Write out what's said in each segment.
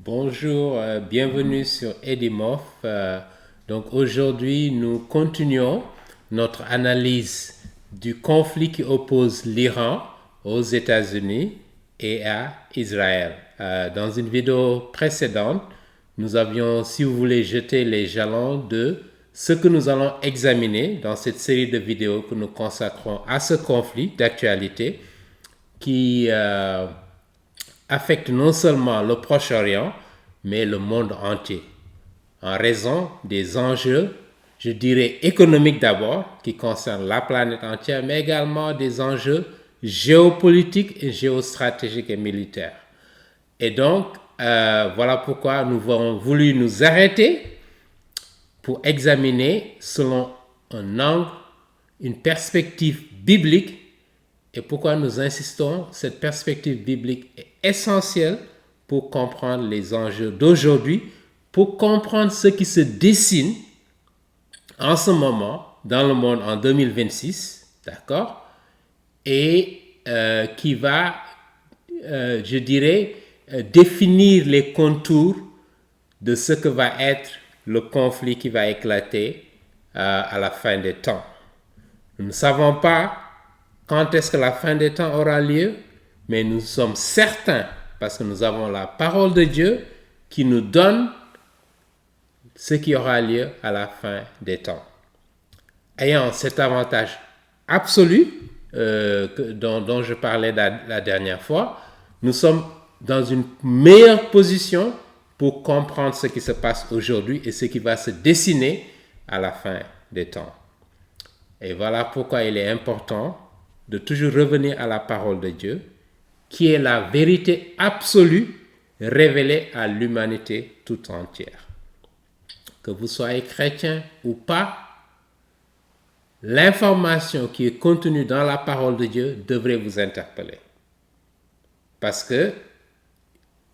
Bonjour, bienvenue sur Edimorph. Donc aujourd'hui, nous continuons notre analyse du conflit qui oppose l'Iran aux États-Unis et à Israël. Dans une vidéo précédente, nous avions, si vous voulez, jeté les jalons de ce que nous allons examiner dans cette série de vidéos que nous consacrons à ce conflit d'actualité qui affecte non seulement le Proche-Orient, mais le monde entier, en raison des enjeux, je dirais économiques d'abord, qui concernent la planète entière, mais également des enjeux géopolitiques et géostratégiques et militaires. Et donc, voilà pourquoi nous avons voulu nous arrêter pour examiner selon un angle, une perspective biblique. Et pourquoi nous insistons, cette perspective biblique est essentielle pour comprendre les enjeux d'aujourd'hui, pour comprendre ce qui se dessine en ce moment dans le monde en 2026, d'accord, et qui va, je dirais, définir les contours de ce que va être le conflit qui va éclater à la fin des temps. Nous ne savons pas quand est-ce que la fin des temps aura lieu, mais nous sommes certains, parce que nous avons la parole de Dieu qui nous donne ce qui aura lieu à la fin des temps. Ayant cet avantage absolu dont je parlais la dernière fois, nous sommes dans une meilleure position pour comprendre ce qui se passe aujourd'hui et ce qui va se dessiner à la fin des temps. Et voilà pourquoi il est important de toujours revenir à la parole de Dieu, qui est la vérité absolue révélée à l'humanité tout entière. Que vous soyez chrétien ou pas, l'information qui est contenue dans la parole de Dieu devrait vous interpeller. Parce que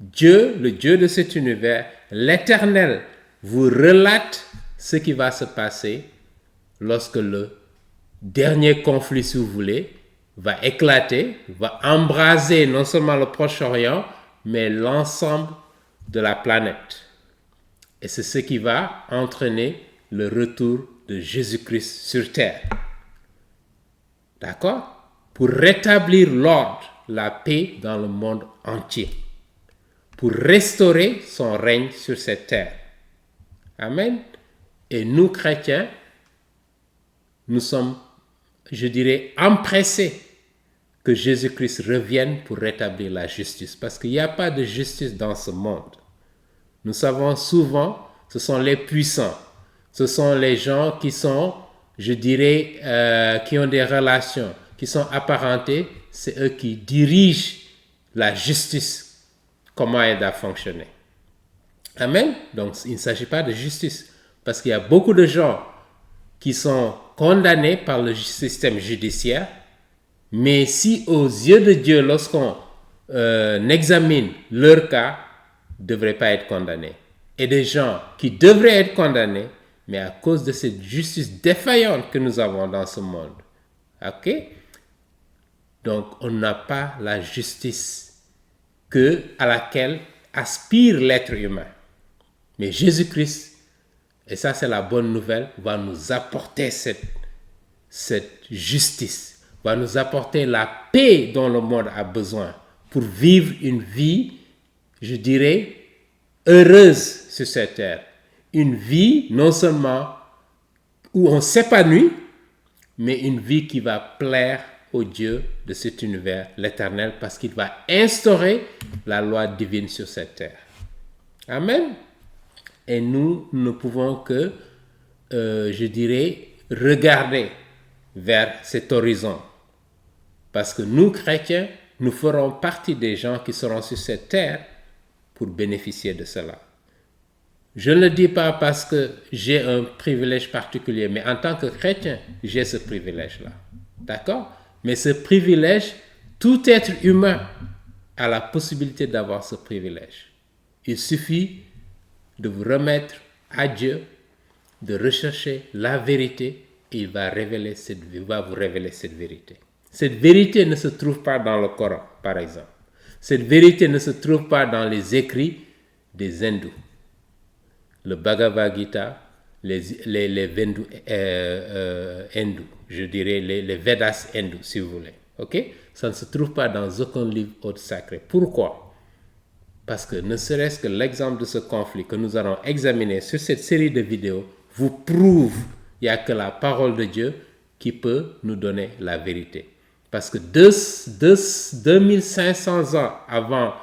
Dieu, le Dieu de cet univers, l'Éternel, vous relate ce qui va se passer lorsque le dernier conflit, si vous voulez, va éclater, va embraser non seulement le Proche-Orient, mais l'ensemble de la planète. Et c'est ce qui va entraîner le retour de Jésus-Christ sur terre. D'accord? Pour rétablir l'ordre, la paix dans le monde entier. Pour restaurer son règne sur cette terre. Amen. Et nous, chrétiens, nous sommes, je dirais, empressés que Jésus-Christ revienne pour rétablir la justice. Parce qu'il n'y a pas de justice dans ce monde. Nous savons souvent, ce sont les puissants. Ce sont les gens qui sont, je dirais, qui ont des relations, qui sont apparentés. C'est eux qui dirigent la justice, comment elle doit fonctionner. Amen. Donc, il ne s'agit pas de justice. Parce qu'il y a beaucoup de gens qui sont condamnés par le système judiciaire. Mais si aux yeux de Dieu, lorsqu'on examine leur cas, ne devraient pas être condamnés. Et des gens qui devraient être condamnés, mais à cause de cette justice défaillante que nous avons dans ce monde. Ok? Donc, on n'a pas la justice à laquelle aspire l'être humain. Mais Jésus-Christ, et ça c'est la bonne nouvelle, va nous apporter cette justice, va nous apporter la paix dont le monde a besoin pour vivre une vie, je dirais, heureuse sur cette terre. Une vie non seulement où on s'épanouit, mais une vie qui va plaire au Dieu de cet univers, l'Éternel, parce qu'il va instaurer la loi divine sur cette terre. Amen. Et nous ne pouvons que, je dirais, regarder vers cet horizon. Parce que nous, chrétiens, nous ferons partie des gens qui seront sur cette terre pour bénéficier de cela. Je ne le dis pas parce que j'ai un privilège particulier, mais en tant que chrétien, j'ai ce privilège-là. D'accord? Mais ce privilège, tout être humain a la possibilité d'avoir ce privilège. Il suffit de vous remettre à Dieu, de rechercher la vérité, et il va vous révéler cette vérité. Cette vérité ne se trouve pas dans le Coran, par exemple. Cette vérité ne se trouve pas dans les écrits des hindous. Le Bhagavad Gita, les Vendus, hindous, je dirais les Vedas hindous, si vous voulez. Ok? Ça ne se trouve pas dans aucun livre autre sacré. Pourquoi? Parce que ne serait-ce que l'exemple de ce conflit que nous allons examiner sur cette série de vidéos vous prouve qu'il n'y a que la parole de Dieu qui peut nous donner la vérité. Parce que 2500 ans avant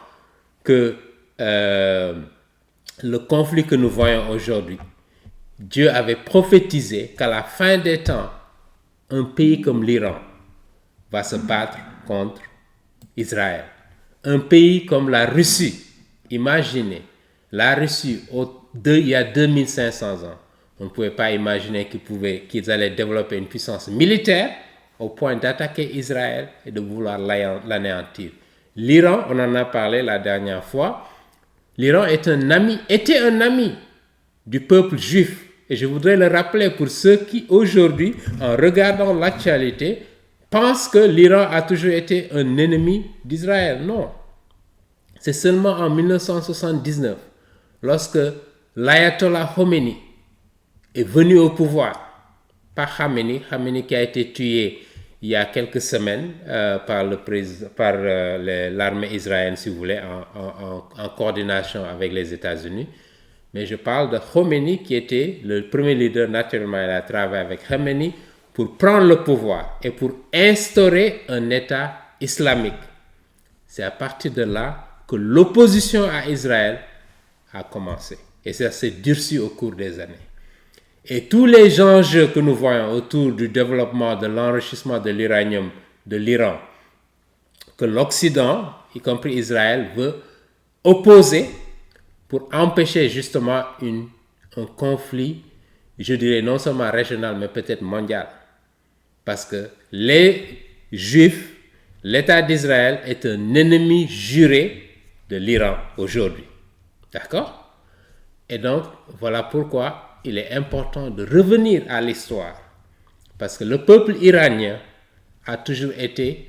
que le conflit que nous voyons aujourd'hui, Dieu avait prophétisé qu'à la fin des temps, un pays comme l'Iran va se battre contre Israël. Un pays comme la Russie, imaginez, la Russie, il y a 2500 ans, on ne pouvait pas imaginer qu'ils allaient développer une puissance militaire au point d'attaquer Israël et de vouloir l'anéantir. L'Iran, on en a parlé la dernière fois, l'Iran était un ami du peuple juif. Et je voudrais le rappeler pour ceux qui, aujourd'hui, en regardant l'actualité, pensent que l'Iran a toujours été un ennemi d'Israël. Non. C'est seulement en 1979, lorsque l'ayatollah Khomeini est venu au pouvoir, pas Khamenei qui a été tué il y a quelques semaines par l'armée israélienne, si vous voulez, en coordination avec les États-Unis. Mais je parle de Khomeini qui était le premier leader. Naturellement, il a travaillé avec Khamenei pour prendre le pouvoir et pour instaurer un État islamique. C'est à partir de là que l'opposition à Israël a commencé. Et ça s'est durci au cours des années. Et tous les enjeux que nous voyons autour du développement, de l'enrichissement de l'uranium de l'Iran, que l'Occident, y compris Israël, veut opposer pour empêcher justement un conflit, je dirais non seulement régional, mais peut-être mondial. Parce que les Juifs, l'État d'Israël est un ennemi juré de l'Iran aujourd'hui. D'accord? Et donc, voilà pourquoi il est important de revenir à l'histoire. Parce que le peuple iranien a toujours été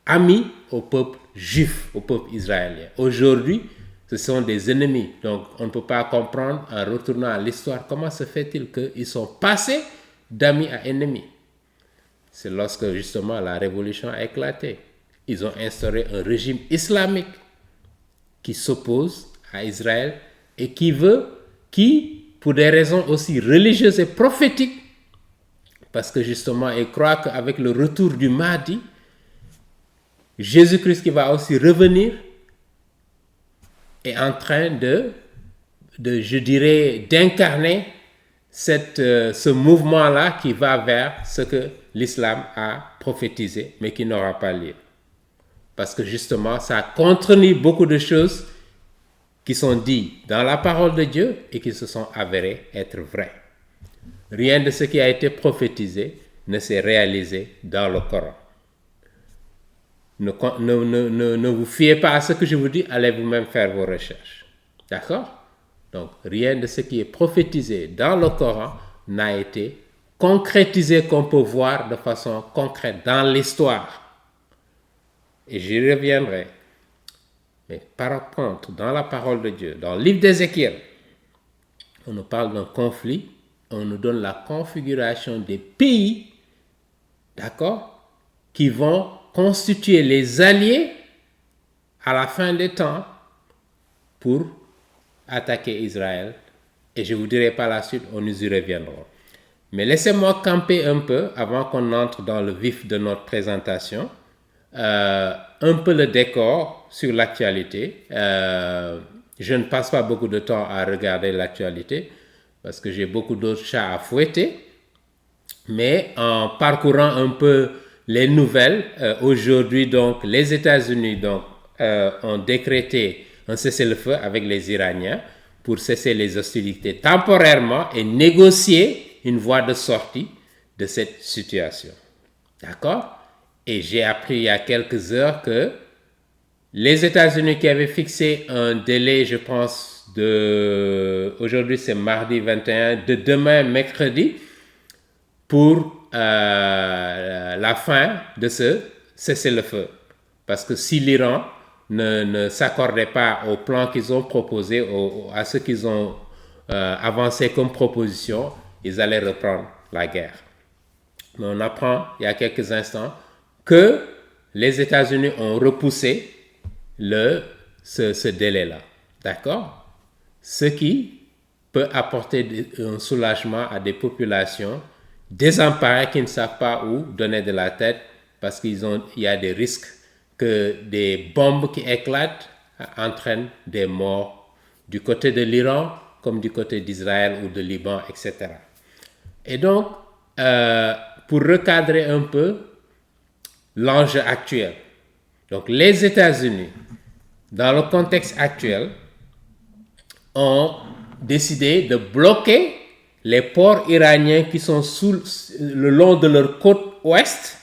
ami au peuple juif, au peuple israélien. Aujourd'hui, ce sont des ennemis. Donc, on ne peut pas comprendre en retournant à l'histoire comment se fait-il qu'ils sont passés d'amis à ennemis. C'est lorsque justement la révolution a éclaté. Ils ont instauré un régime islamique qui s'oppose à Israël et qui, pour des raisons aussi religieuses et prophétiques, parce que justement, ils croient qu'avec le retour du Mahdi, Jésus-Christ qui va aussi revenir est en train je dirais, d'incarner ce mouvement-là qui va vers ce que l'islam a prophétisé, mais qui n'aura pas lieu. Parce que justement, ça contredit beaucoup de choses qui sont dites dans la parole de Dieu et qui se sont avérées être vraies. Rien de ce qui a été prophétisé ne s'est réalisé dans le Coran. Ne vous fiez pas à ce que je vous dis, allez vous-même faire vos recherches. D'accord? Donc, rien de ce qui est prophétisé dans le Coran n'a été concrétisé qu'on peut voir de façon concrète dans l'histoire. Et j'y reviendrai. Mais par contre, dans la parole de Dieu, dans le livre d'Ézéchiel, on nous parle d'un conflit, on nous donne la configuration des pays, d'accord, qui vont constituer les alliés à la fin des temps pour attaquer Israël. Et je vous dirai par la suite, on nous y reviendra. Mais laissez-moi camper un peu avant qu'on entre dans le vif de notre présentation. Un peu le décor sur l'actualité. Je ne passe pas beaucoup de temps à regarder l'actualité parce que j'ai beaucoup d'autres chats à fouetter. Mais en parcourant un peu les nouvelles, aujourd'hui, donc, les États-Unis ont décrété un cessez-le-feu avec les Iraniens pour cesser les hostilités temporairement et négocier une voie de sortie de cette situation. D'accord? Et j'ai appris il y a quelques heures que les États-Unis qui avaient fixé un délai, je pense, aujourd'hui c'est mardi 21, de demain mercredi, pour la fin de ce cessez-le-feu. Parce que si l'Iran ne s'accordaient pas au plan qu'ils ont proposé, à ce qu'ils ont avancé comme proposition, ils allaient reprendre la guerre. Mais on apprend il y a quelques instants que les États-Unis ont repoussé ce délai-là. D'accord? Ce qui peut apporter un soulagement à des populations désemparées qui ne savent pas où donner de la tête parce qu'il y a des risques que des bombes qui éclatent entraînent des morts du côté de l'Iran comme du côté d'Israël ou de Liban, etc. Et donc, pour recadrer un peu l'enjeu actuel, donc les États-Unis, dans le contexte actuel, ont décidé de bloquer les ports iraniens qui sont le long de leur côte ouest.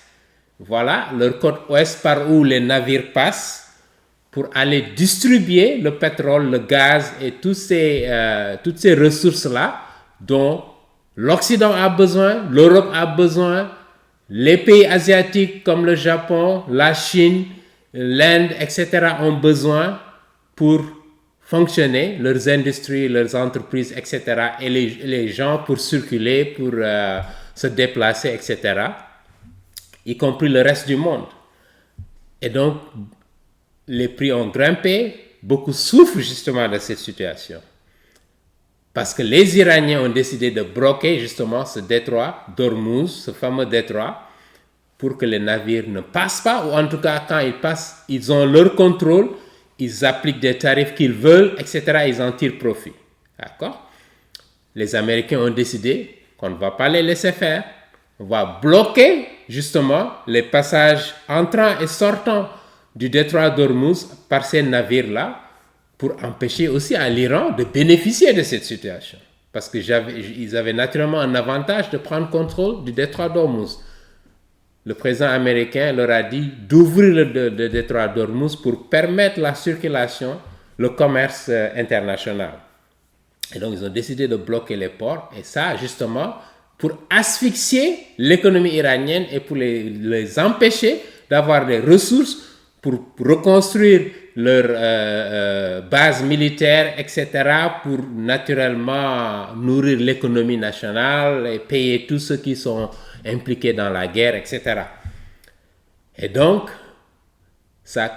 Voilà, leur côte ouest par où les navires passent pour aller distribuer le pétrole, le gaz et toutes ces ressources-là dont l'Occident a besoin, l'Europe a besoin, les pays asiatiques comme le Japon, la Chine, l'Inde, etc. ont besoin pour fonctionner, leurs industries, leurs entreprises, etc. et les gens pour circuler, pour se déplacer, etc., y compris le reste du monde. Et donc, les prix ont grimpé, beaucoup souffrent justement de cette situation. Parce que les Iraniens ont décidé de bloquer justement ce détroit d'Ormuz, ce fameux détroit, pour que les navires ne passent pas, ou en tout cas quand ils passent, ils ont leur contrôle, ils appliquent des tarifs qu'ils veulent, etc. Ils en tirent profit. D'accord? Les Américains ont décidé qu'on ne va pas les laisser faire. On va bloquer justement les passages entrants et sortants du détroit d'Ormuz par ces navires-là pour empêcher aussi à l'Iran de bénéficier de cette situation. Parce qu'ils avaient naturellement un avantage de prendre contrôle du détroit d'Ormuz. Le président américain leur a dit d'ouvrir le détroit d'Ormuz pour permettre la circulation, le commerce international. Et donc, ils ont décidé de bloquer les ports. Et ça, justement, pour asphyxier l'économie iranienne et pour les empêcher d'avoir des ressources pour reconstruire leur base militaire, etc., pour naturellement nourrir l'économie nationale et payer tous ceux qui sont impliqués dans la guerre, etc. Et donc, ça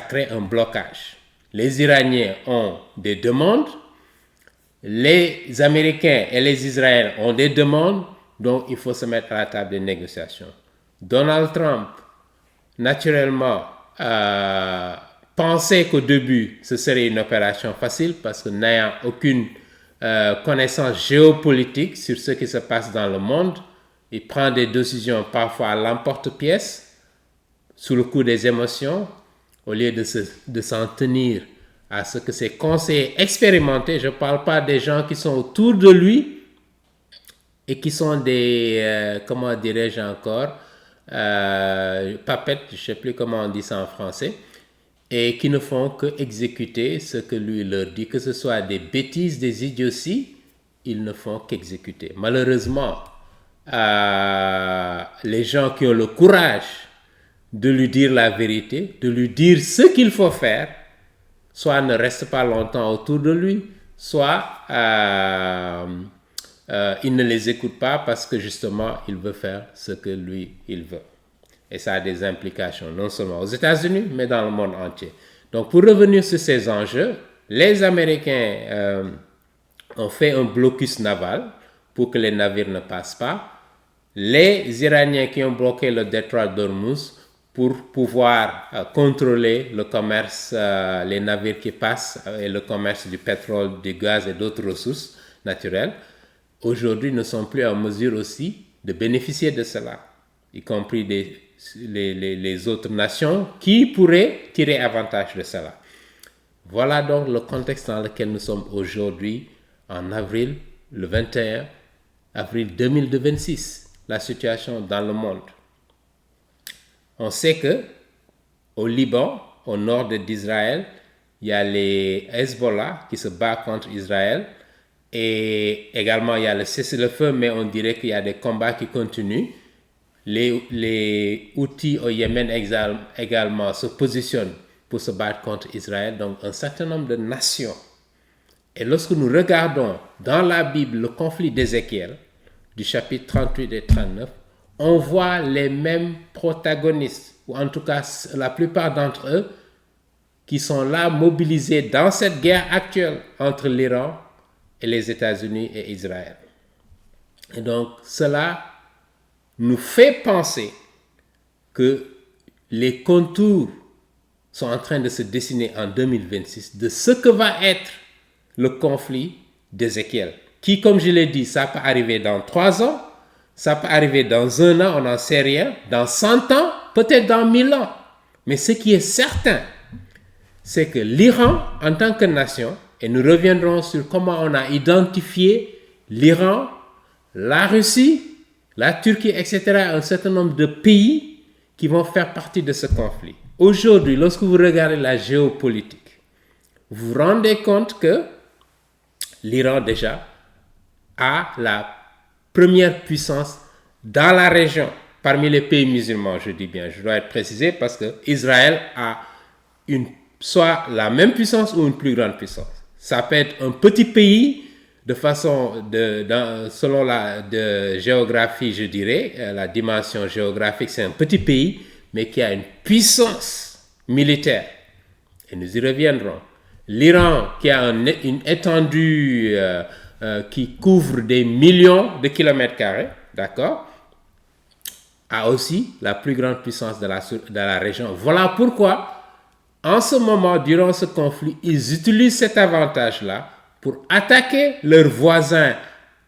crée un blocage. Les Iraniens ont des demandes, les Américains et les Israéliens ont des demandes, donc il faut se mettre à la table des négociations. Donald Trump, naturellement, pensait qu'au début, ce serait une opération facile parce que n'ayant aucune connaissance géopolitique sur ce qui se passe dans le monde, il prend des décisions parfois à l'emporte-pièce, sous le coup des émotions, au lieu de s'en tenir à ce que ses conseillers expérimentés, je ne parle pas des gens qui sont autour de lui et qui sont des, comment dirais-je encore, papettes, je ne sais plus comment on dit ça en français, et qui ne font que exécuter ce que lui leur dit, que ce soit des bêtises, des idioties, ils ne font qu'exécuter. Malheureusement, les gens qui ont le courage de lui dire la vérité, de lui dire ce qu'il faut faire, soit ne restent pas longtemps autour de lui, soit il ne les écoute pas parce que justement il veut faire ce que lui il veut. Et ça a des implications non seulement aux États-Unis, mais dans le monde entier. Donc pour revenir sur ces enjeux, les Américains ont fait un blocus naval pour que les navires ne passent pas. Les Iraniens qui ont bloqué le détroit d'Ormuz pour pouvoir contrôler le commerce, les navires qui passent et le commerce du pétrole, du gaz et d'autres ressources naturelles, aujourd'hui ne sont plus en mesure aussi de bénéficier de cela, y compris les autres nations qui pourraient tirer avantage de cela. Voilà donc le contexte dans lequel nous sommes aujourd'hui, en avril, le 21 avril 2026, la situation dans le monde. On sait que au Liban, au nord d'Israël, il y a les Hezbollah qui se battent contre Israël et également il y a le cessez-le-feu, mais on dirait qu'il y a des combats qui continuent. Les Houthis au Yémen également se positionnent pour se battre contre Israël, donc un certain nombre de nations. Et lorsque nous regardons dans la Bible le conflit d'Ézéchiel, du chapitre 38 et 39, on voit les mêmes protagonistes, ou en tout cas la plupart d'entre eux, qui sont là mobilisés dans cette guerre actuelle entre l'Iran et les États-Unis et Israël. Et donc cela nous fait penser que les contours sont en train de se dessiner en 2026 de ce que va être le conflit d'Ézéchiel, qui, comme je l'ai dit, ça peut arriver dans 3 ans, ça peut arriver dans 1 an, on n'en sait rien, dans 100 ans, peut-être dans 1000 ans. Mais ce qui est certain, c'est que l'Iran, en tant que nation, et nous reviendrons sur comment on a identifié l'Iran, la Russie, la Turquie, etc., un certain nombre de pays qui vont faire partie de ce conflit. Aujourd'hui, lorsque vous regardez la géopolitique, vous vous rendez compte que l'Iran déjà a la première puissance dans la région, parmi les pays musulmans, je dis bien, je dois être précisé parce que Israël a soit la même puissance ou une plus grande puissance. Ça peut être un petit pays de façon, selon la géographie, je dirais, la dimension géographique, c'est un petit pays, mais qui a une puissance militaire. Et nous y reviendrons. L'Iran, qui a une étendue qui couvre des millions de kilomètres carrés, d'accord, a aussi la plus grande puissance de la région. Voilà pourquoi, en ce moment, durant ce conflit, ils utilisent cet avantage-là pour attaquer leurs voisins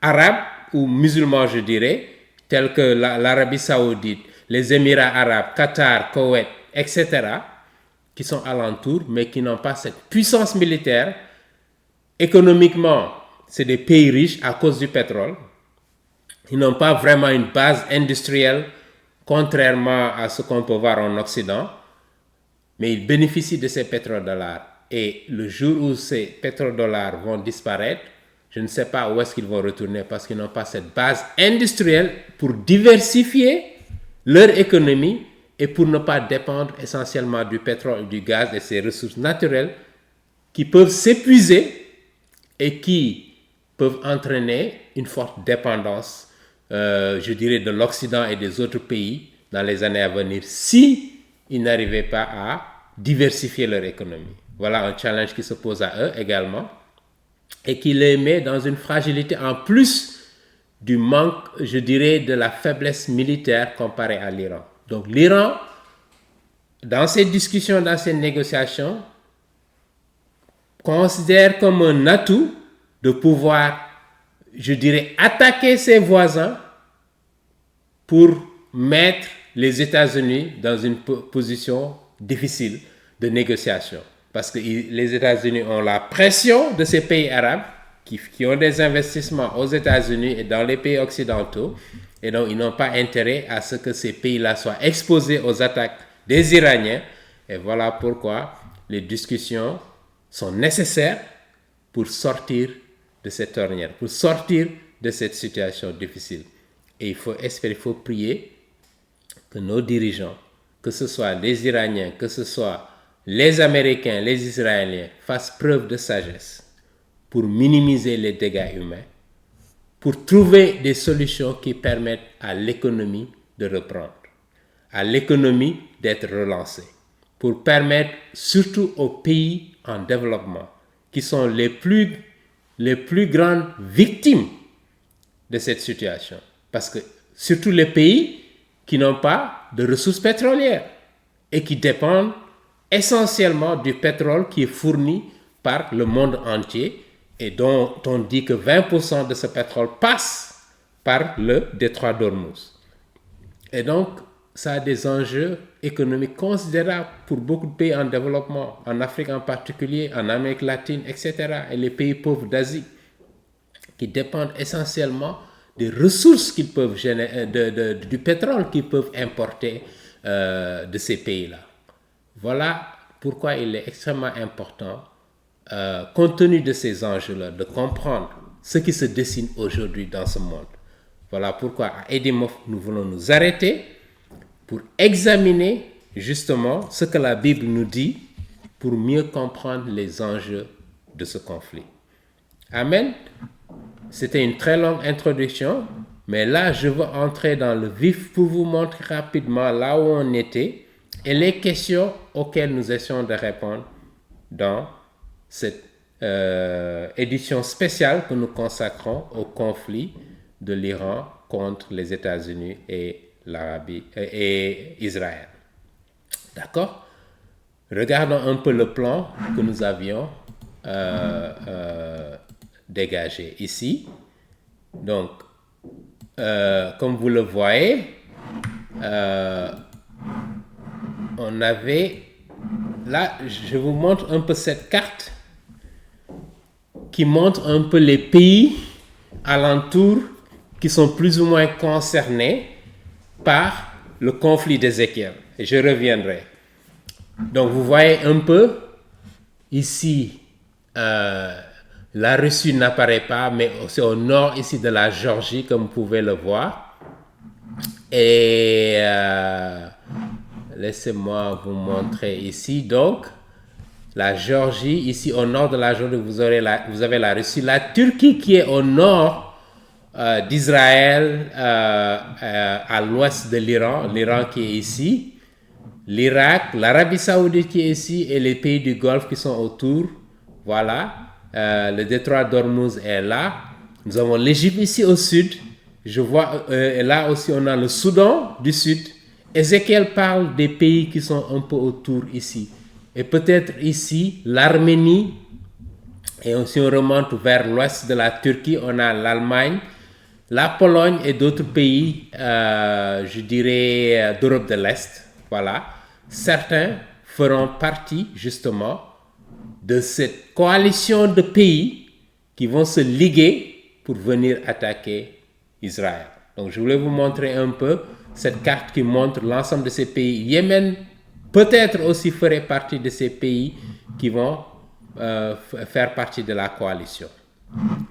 arabes ou musulmans, je dirais, tels que l'Arabie Saoudite, les Émirats arabes, Qatar, Koweït, etc., qui sont alentours, mais qui n'ont pas cette puissance militaire. Économiquement, c'est des pays riches à cause du pétrole. Ils n'ont pas vraiment une base industrielle, contrairement à ce qu'on peut voir en Occident, mais ils bénéficient de ces pétrodollars. Et le jour où ces pétrodollars vont disparaître, je ne sais pas où est-ce qu'ils vont retourner parce qu'ils n'ont pas cette base industrielle pour diversifier leur économie et pour ne pas dépendre essentiellement du pétrole, du gaz et ses ressources naturelles qui peuvent s'épuiser et qui peuvent entraîner une forte dépendance, je dirais, de l'Occident et des autres pays dans les années à venir si ils n'arrivaient pas à diversifier leur économie. Voilà un challenge qui se pose à eux également et qui les met dans une fragilité en plus du manque, je dirais, de la faiblesse militaire comparée à l'Iran. Donc l'Iran, dans ces discussions, dans ces négociations, considère comme un atout de pouvoir, je dirais, attaquer ses voisins pour mettre les États-Unis dans une position difficile de négociation. Parce que les États-Unis ont la pression de ces pays arabes qui ont des investissements aux États-Unis et dans les pays occidentaux. Et donc, ils n'ont pas intérêt à ce que ces pays-là soient exposés aux attaques des Iraniens. Et voilà pourquoi les discussions sont nécessaires pour sortir de cette ornière, pour sortir de cette situation difficile. Et il faut espérer, il faut prier que nos dirigeants, que ce soit les Iraniens, que ce soit les Américains, les Israéliens, fassent preuve de sagesse pour minimiser les dégâts humains, pour trouver des solutions qui permettent à l'économie de reprendre, à l'économie d'être relancée, pour permettre surtout aux pays en développement, qui sont les plus grandes victimes de cette situation. Parce que surtout les pays qui n'ont pas de ressources pétrolières et qui dépendent essentiellement du pétrole qui est fourni par le monde entier et dont on dit que 20% de ce pétrole passe par le détroit d'Ormuz. Et donc, ça a des enjeux économiques considérables pour beaucoup de pays en développement, en Afrique en particulier, en Amérique latine, etc. et les pays pauvres d'Asie, qui dépendent essentiellement des ressources qu'ils peuvent générer, du pétrole qu'ils peuvent importer de ces pays-là. Voilà pourquoi il est extrêmement important, compte tenu de ces enjeux-là, de comprendre ce qui se dessine aujourd'hui dans ce monde. Voilà pourquoi à Edimof, nous voulons nous arrêter pour examiner justement ce que la Bible nous dit pour mieux comprendre les enjeux de ce conflit. Amen. C'était une très longue introduction, mais là, je veux entrer dans le vif pour vous montrer rapidement là où on était et les questions auxquelles nous essayons de répondre dans cette édition spéciale que nous consacrons au conflit de l'Iran contre les États-Unis et l'Arabie et Israël. D'accord? Regardons un peu le plan que nous avions dégagé ici. Donc, comme vous le voyez, on avait là, je vous montre un peu cette carte qui montre un peu les pays alentours qui sont plus ou moins concernés par le conflit d'Ézéchiel. Et je reviendrai. Donc, vous voyez un peu ici, la Russie n'apparaît pas, mais c'est au nord ici de la Géorgie, comme vous pouvez le voir. Et laissez-moi vous montrer ici. Donc, la Géorgie, ici au nord de la Géorgie, vous avez la Russie. La Turquie qui est au nord d'Israël, à l'ouest de l'Iran, l'Iran qui est ici. L'Irak, l'Arabie Saoudite qui est ici et les pays du Golfe qui sont autour. Voilà. Le détroit d'Ormuz est là. Nous avons l'Égypte ici au sud. Je vois, et là aussi on a le Soudan du sud. Ézéchiel parle des pays qui sont un peu autour ici. Et peut-être ici, l'Arménie. Et si on remonte vers l'ouest de la Turquie, on a l'Allemagne, la Pologne et d'autres pays, je dirais, d'Europe de l'Est. Voilà. Certains feront partie, justement, de cette coalition de pays qui vont se liguer pour venir attaquer Israël. Donc, je voulais vous montrer un peu cette carte qui montre l'ensemble de ces pays. Yémen, peut-être aussi, ferait partie de ces pays qui vont faire partie de la coalition.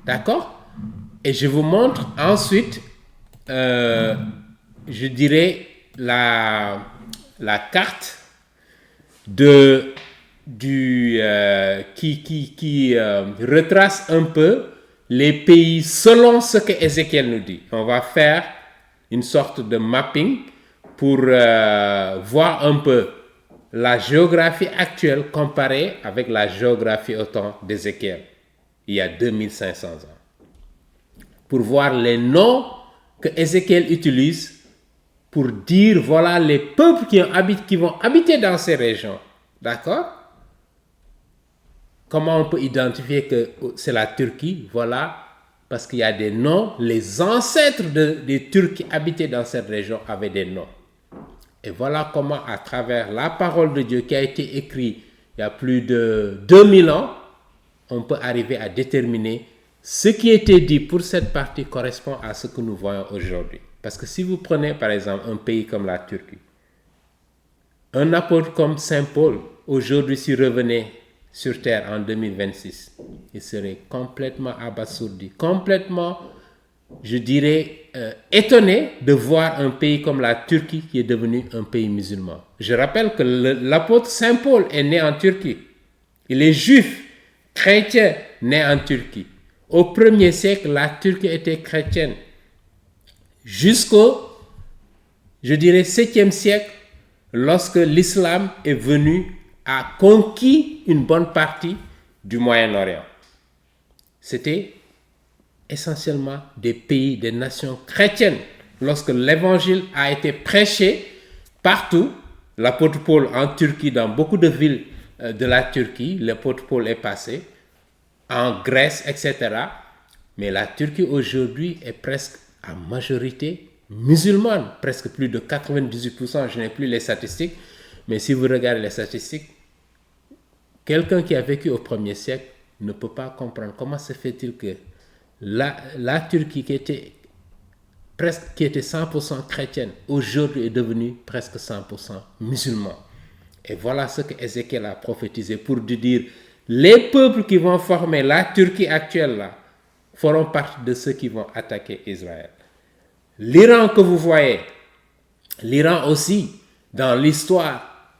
D'accord? Et je vous montre ensuite, je dirais, la carte qui retrace un peu les pays selon ce que Ézéchiel nous dit. On va faire une sorte de mapping pour voir un peu la géographie actuelle comparée avec la géographie au temps d'Ézéchiel, il y a 2500 ans. Pour voir les noms que Ézéchiel utilise pour dire, voilà, les peuples qui vont habiter dans ces régions. D'accord? Comment on peut identifier que c'est la Turquie? Voilà, parce qu'il y a des noms. Les ancêtres des Turcs qui habitaient dans cette région avaient des noms. Et voilà comment, à travers la parole de Dieu qui a été écrite il y a plus de 2000 ans, on peut arriver à déterminer ce qui était dit pour cette partie correspond à ce que nous voyons aujourd'hui. Parce que si vous prenez par exemple un pays comme la Turquie, un apôtre comme Saint Paul, aujourd'hui s'il revenait sur terre en 2026, il serait complètement abasourdi, complètement, je dirais, étonné de voir un pays comme la Turquie qui est devenu un pays musulman. Je rappelle que l'apôtre Saint Paul est né en Turquie. Il est juif, chrétien, né en Turquie. Au 1er siècle, la Turquie était chrétienne. Jusqu'au, je dirais, 7e siècle, lorsque l'islam est venu, a conquis une bonne partie du Moyen-Orient. C'était essentiellement des pays, des nations chrétiennes. Lorsque l'évangile a été prêché partout, l'apôtre Paul en Turquie, dans beaucoup de villes de la Turquie, l'apôtre Paul est passé, en Grèce, etc. Mais la Turquie aujourd'hui est presque à majorité musulmane, presque plus de 98%, je n'ai plus les statistiques, mais si vous regardez les statistiques, quelqu'un qui a vécu au 1er siècle ne peut pas comprendre comment se fait-il que la Turquie qui était 100% chrétienne, aujourd'hui est devenue presque 100% musulman. Et voilà ce que Ézéchiel a prophétisé pour dire, les peuples qui vont former la Turquie actuelle là, feront partie de ceux qui vont attaquer Israël. L'Iran que vous voyez, l'Iran aussi, dans l'histoire,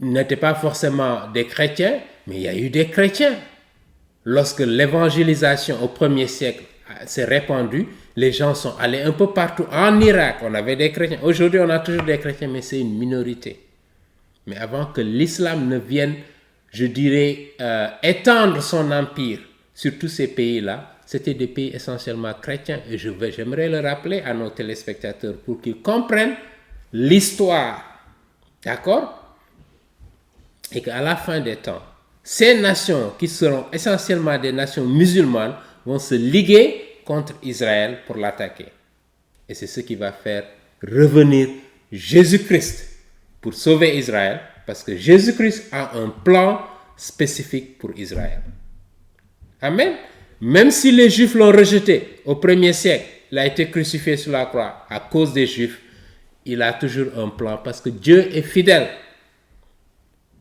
n'étaient pas forcément des chrétiens, mais il y a eu des chrétiens. Lorsque l'évangélisation au 1er siècle s'est répandue, les gens sont allés un peu partout. En Irak, on avait des chrétiens. Aujourd'hui, on a toujours des chrétiens, mais c'est une minorité. Mais avant que l'islam ne vienne, je dirais, étendre son empire sur tous ces pays-là, c'était des pays essentiellement chrétiens. Et j'aimerais le rappeler à nos téléspectateurs pour qu'ils comprennent l'histoire. D'accord? Et qu'à la fin des temps, ces nations qui seront essentiellement des nations musulmanes vont se liguer contre Israël pour l'attaquer. Et c'est ce qui va faire revenir Jésus-Christ pour sauver Israël, parce que Jésus-Christ a un plan spécifique pour Israël. Amen. Même si les Juifs l'ont rejeté au 1er siècle, il a été crucifié sur la croix à cause des Juifs, il a toujours un plan parce que Dieu est fidèle.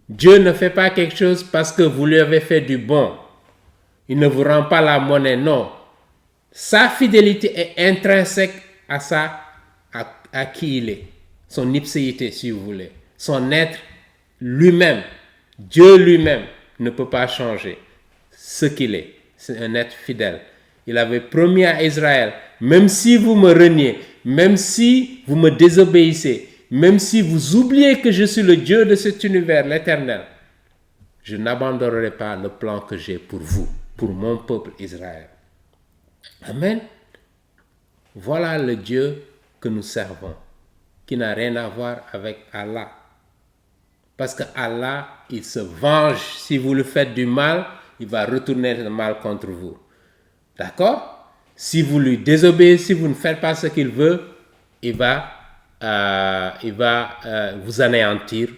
Dieu ne fait pas quelque chose parce que vous lui avez fait du bon. Il ne vous rend pas la monnaie, non. Sa fidélité est intrinsèque à qui il est. Son ipséité, si vous voulez. Son être lui-même. Dieu lui-même ne peut pas changer ce qu'il est. C'est un être fidèle. Il avait promis à Israël, même si vous me reniez, même si vous me désobéissez, même si vous oubliez que je suis le Dieu de cet univers, l'Éternel, je n'abandonnerai pas le plan que j'ai pour vous, pour mon peuple Israël. Amen. Voilà le Dieu que nous servons, qui n'a rien à voir avec Allah. Parce que Allah, il se venge. Si vous lui faites du mal, il va retourner le mal contre vous. D'accord? Si vous lui désobéissez, si vous ne faites pas ce qu'il veut, il va vous anéantir.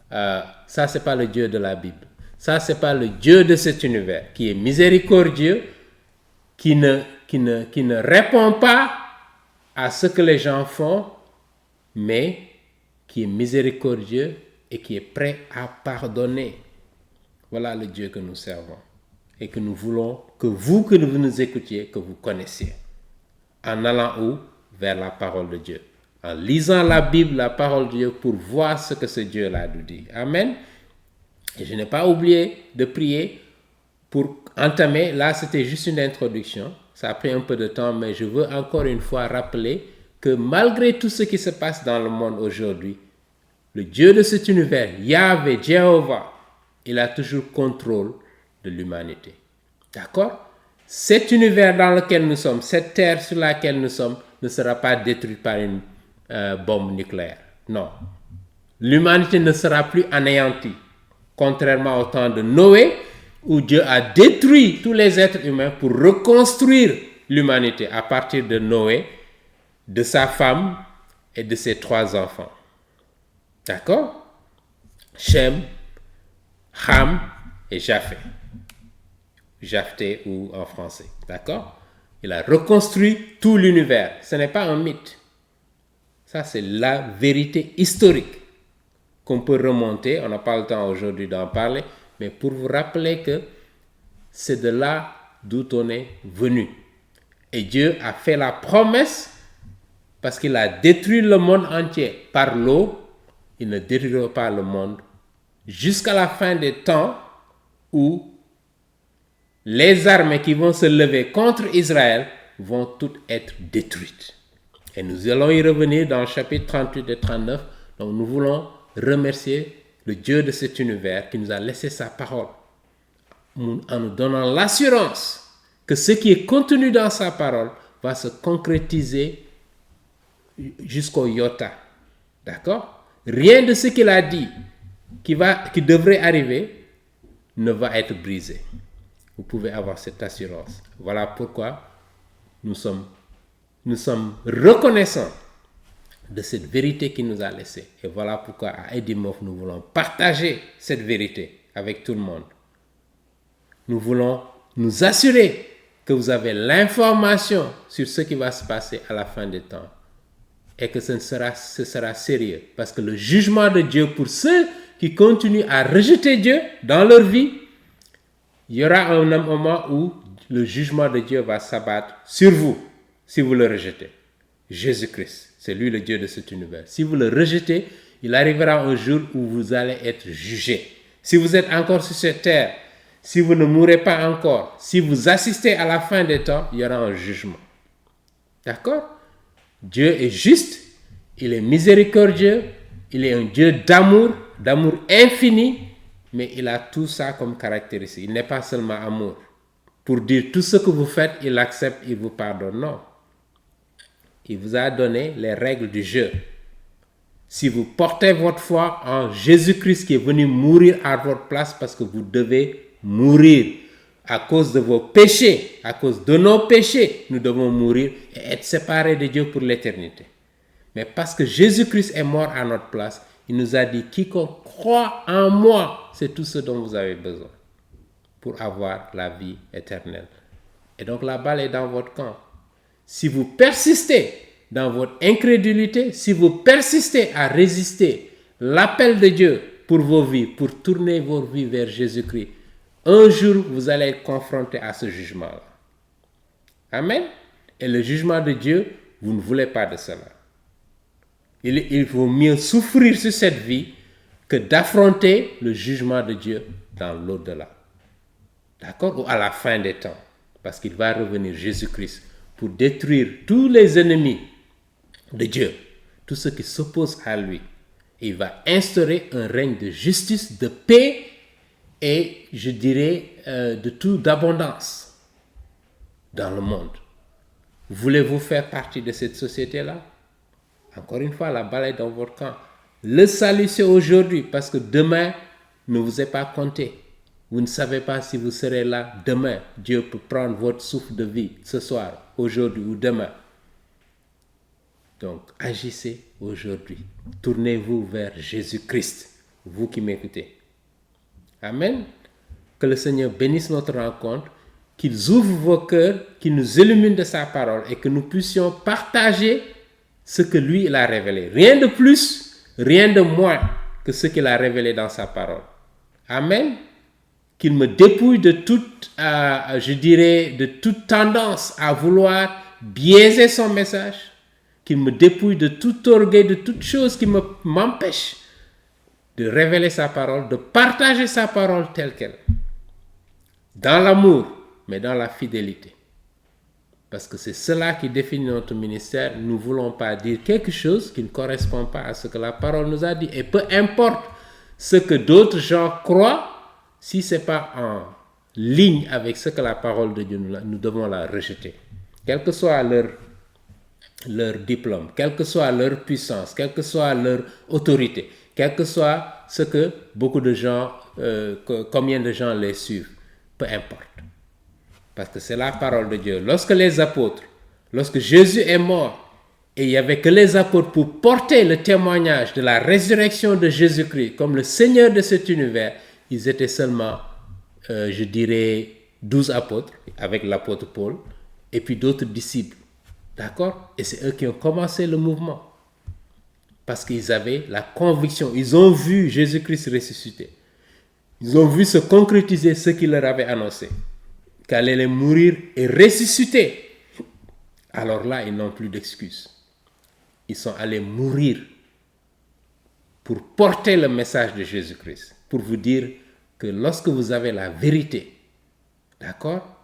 Ça, c'est pas le Dieu de la Bible. Ça, c'est pas le Dieu de cet univers qui est miséricordieux, qui ne répond pas à ce que les gens font, mais qui est miséricordieux et qui est prêt à pardonner. Voilà le Dieu que nous servons et que nous voulons que vous nous écoutiez, que vous connaissiez. En allant où? Vers la parole de Dieu. En lisant la Bible, la parole de Dieu, pour voir ce que ce Dieu-là nous dit. Amen. Et je n'ai pas oublié de prier pour entamer. Là, c'était juste une introduction. Ça a pris un peu de temps, mais je veux encore une fois rappeler que malgré tout ce qui se passe dans le monde aujourd'hui, le Dieu de cet univers, Yahvé, Jéhovah, il a toujours contrôle de l'humanité. D'accord? Cet univers dans lequel nous sommes, cette terre sur laquelle nous sommes, ne sera pas détruite par une bombe nucléaire. Non. L'humanité ne sera plus anéantie. Contrairement au temps de Noé, où Dieu a détruit tous les êtres humains pour reconstruire l'humanité à partir de Noé, de sa femme et de ses 3 enfants. D'accord? Shem, Ham et Japheth. Japheth ou en français. D'accord? Il a reconstruit tout l'univers. Ce n'est pas un mythe. Ça, c'est la vérité historique qu'on peut remonter. On n'a pas le temps aujourd'hui d'en parler, mais pour vous rappeler que c'est de là d'où on est venu. Et Dieu a fait la promesse parce qu'il a détruit le monde entier par l'eau. Il ne détruira pas le monde jusqu'à la fin des temps où les armées qui vont se lever contre Israël vont toutes être détruites. Et nous allons y revenir dans le chapitre 38 et 39. Donc nous voulons remercier le Dieu de cet univers qui nous a laissé sa parole en nous donnant l'assurance que ce qui est contenu dans sa parole va se concrétiser jusqu'au iota. D'accord? Rien de ce qu'il a dit qui devrait arriver ne va être brisé. Vous pouvez avoir cette assurance. Voilà pourquoi nous sommes reconnaissants de cette vérité qu'il nous a laissée. Et voilà pourquoi à Edimof, nous voulons partager cette vérité avec tout le monde. Nous voulons nous assurer que vous avez l'information sur ce qui va se passer à la fin des temps. Et que ce sera sérieux. Parce que le jugement de Dieu pour ceux qui continuent à rejeter Dieu dans leur vie, il y aura un moment où le jugement de Dieu va s'abattre sur vous, si vous le rejetez. Jésus-Christ, c'est lui le Dieu de cet univers. Si vous le rejetez, Il arrivera un jour où vous allez être jugé. Si vous êtes encore sur cette terre, si vous ne mourrez pas encore, si vous assistez à la fin des temps, il y aura un jugement. D'accord? Dieu est juste, il est miséricordieux, il est un Dieu d'amour infini, mais il a tout ça comme caractéristique. Il n'est pas seulement amour. Pour dire tout ce que vous faites, il accepte, il vous pardonne. Non. Il vous a donné les règles du jeu. Si vous portez votre foi en Jésus-Christ qui est venu mourir à votre place parce que vous devez mourir à cause de vos péchés, à cause de nos péchés, nous devons mourir et être séparés de Dieu pour l'éternité. Mais parce que Jésus-Christ est mort à notre place, il nous a dit, quiconque croit en moi, c'est tout ce dont vous avez besoin pour avoir la vie éternelle. Et donc la balle est dans votre camp. Si vous persistez dans votre incrédulité, si vous persistez à résister l'appel de Dieu pour vos vies, pour tourner vos vies vers Jésus-Christ, un jour vous allez être confronté à ce jugement-là. Amen. Et le jugement de Dieu, vous ne voulez pas de cela. Il vaut mieux souffrir sur cette vie que d'affronter le jugement de Dieu dans l'au-delà. D'accord? Ou à la fin des temps. Parce qu'il va revenir Jésus-Christ pour détruire tous les ennemis de Dieu, tous ceux qui s'opposent à lui. Il va instaurer un règne de justice, de paix et, je dirais, d'abondance dans le monde. Voulez-vous faire partie de cette société-là? Encore une fois, la balle est dans votre camp. Le salut, c'est aujourd'hui, parce que demain ne vous est pas compté. Vous ne savez pas si vous serez là demain. Dieu peut prendre votre souffle de vie ce soir, aujourd'hui ou demain. Donc, agissez aujourd'hui. Tournez-vous vers Jésus-Christ, vous qui m'écoutez. Amen. Que le Seigneur bénisse notre rencontre, qu'il ouvre vos cœurs, qu'il nous illumine de sa parole et que nous puissions partager ce que lui, il a révélé. Rien de plus, rien de moins que ce qu'il a révélé dans sa parole. Amen. Qu'il me dépouille de toute, de toute tendance à vouloir biaiser son message. Qu'il me dépouille de tout orgueil, de toute chose qui m'empêche de révéler sa parole, de partager sa parole telle qu'elle. Dans l'amour, mais dans la fidélité. Parce que c'est cela qui définit notre ministère. Nous ne voulons pas dire quelque chose qui ne correspond pas à ce que la parole nous a dit. Et peu importe ce que d'autres gens croient, si ce n'est pas en ligne avec ce que la parole de Dieu nous devons la rejeter. Quel que soit leur diplôme, quelle que soit leur puissance, quelle que soit leur autorité, quel que soit ce que beaucoup de gens, combien de gens les suivent, peu importe. Parce que c'est la parole de Dieu. Lorsque Jésus est mort, et il n'y avait que les apôtres pour porter le témoignage de la résurrection de Jésus-Christ comme le Seigneur de cet univers, ils étaient seulement, 12 apôtres, avec l'apôtre Paul, et puis d'autres disciples. D'accord? Et c'est eux qui ont commencé le mouvement. Parce qu'ils avaient la conviction, ils ont vu Jésus-Christ ressusciter. Ils ont vu se concrétiser ce qu'il leur avait annoncé. Qu'elle allait mourir et ressusciter. Alors là, ils n'ont plus d'excuses. Ils sont allés mourir pour porter le message de Jésus-Christ. Pour vous dire que lorsque vous avez la vérité, d'accord?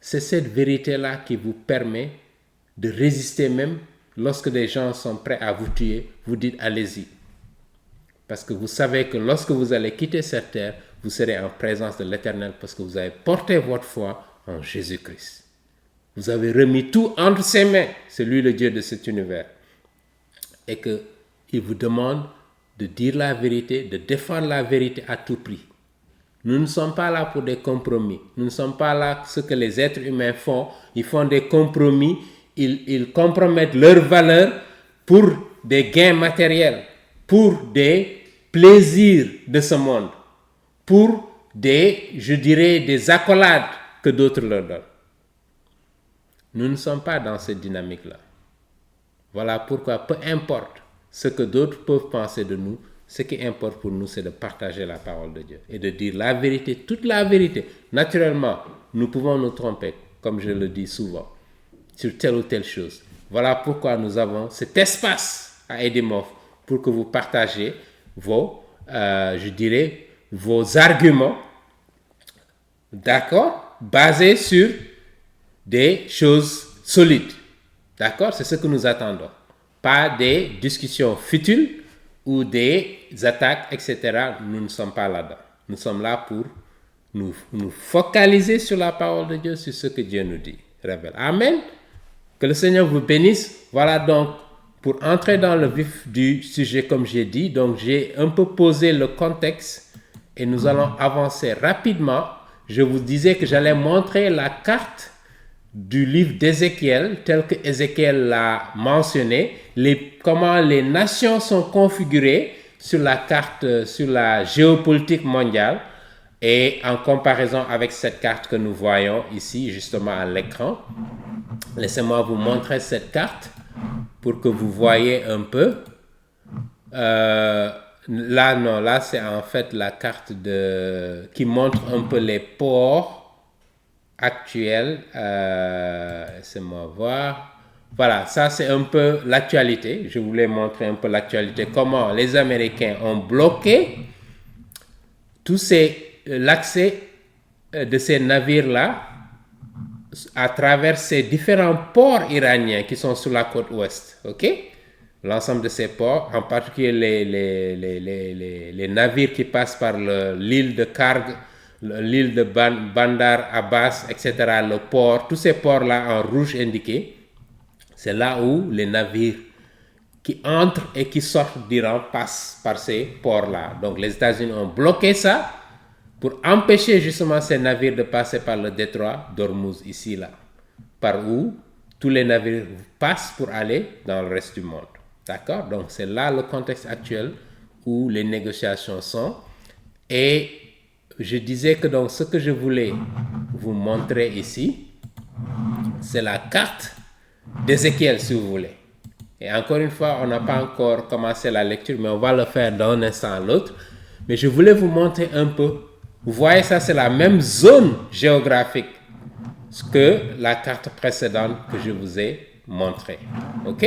C'est cette vérité-là qui vous permet de résister même lorsque des gens sont prêts à vous tuer. Vous dites allez-y. Parce que vous savez que lorsque vous allez quitter cette terre, vous serez en présence de l'Éternel parce que vous avez porté votre foi en Jésus-Christ. Vous avez remis tout entre ses mains. C'est lui le Dieu de cet univers. Et qu'il vous demande de dire la vérité, de défendre la vérité à tout prix. Nous ne sommes pas là pour des compromis. Nous ne sommes pas là ce que les êtres humains font. Ils font des compromis. Ils compromettent leurs valeurs pour des gains matériels, pour des plaisirs de ce monde, pour des accolades que d'autres leur donnent. Nous ne sommes pas dans cette dynamique-là. Voilà pourquoi, peu importe ce que d'autres peuvent penser de nous, ce qui importe pour nous, c'est de partager la parole de Dieu et de dire la vérité, toute la vérité. Naturellement, nous pouvons nous tromper, comme je le dis souvent, sur telle ou telle chose. Voilà pourquoi nous avons cet espace à Edimov pour que vous partagiez je dirais, vos arguments, d'accord, basés sur des choses solides. D'accord? C'est ce que nous attendons. Pas des discussions futiles ou des attaques, etc. Nous ne sommes pas là-dedans. Nous sommes là pour nous focaliser sur la parole de Dieu, sur ce que Dieu nous dit. Révèle. Amen. Que le Seigneur vous bénisse. Voilà donc, pour entrer dans le vif du sujet, comme j'ai dit, donc j'ai un peu posé le contexte et nous allons avancer rapidement. Je vous disais que j'allais montrer la carte du livre d'Ézéchiel, tel que Ézéchiel l'a mentionné, comment les nations sont configurées sur la carte, sur la géopolitique mondiale, et en comparaison avec cette carte que nous voyons ici, justement à l'écran. Laissez-moi vous montrer cette carte pour que vous voyez un peu. Là, c'est en fait la carte qui montre un peu les ports actuels. Laissez-moi voir. Voilà, ça c'est un peu l'actualité. Je voulais montrer un peu l'actualité, comment les Américains ont bloqué l'accès de ces navires-là à travers ces différents ports iraniens qui sont sur la côte ouest. Ok? L'ensemble de ces ports, en particulier les navires qui passent par l'île de Karg, l'île de Bandar Abbas, etc., le port, tous ces ports-là en rouge indiqué, c'est là où les navires qui entrent et qui sortent d'Iran passent par ces ports-là. Donc les États-Unis ont bloqué ça pour empêcher justement ces navires de passer par le détroit d'Ormuz, ici, là, par où tous les navires passent pour aller dans le reste du monde. D'accord? Donc c'est là le contexte actuel où les négociations sont. Et je disais que donc ce que je voulais vous montrer ici, c'est la carte d'Ézéchiel, si vous voulez. Et encore une fois, on n'a pas encore commencé la lecture, mais on va le faire d'un instant à l'autre. Mais je voulais vous montrer un peu. Vous voyez, ça, c'est la même zone géographique que la carte précédente que je vous ai montrée. OK?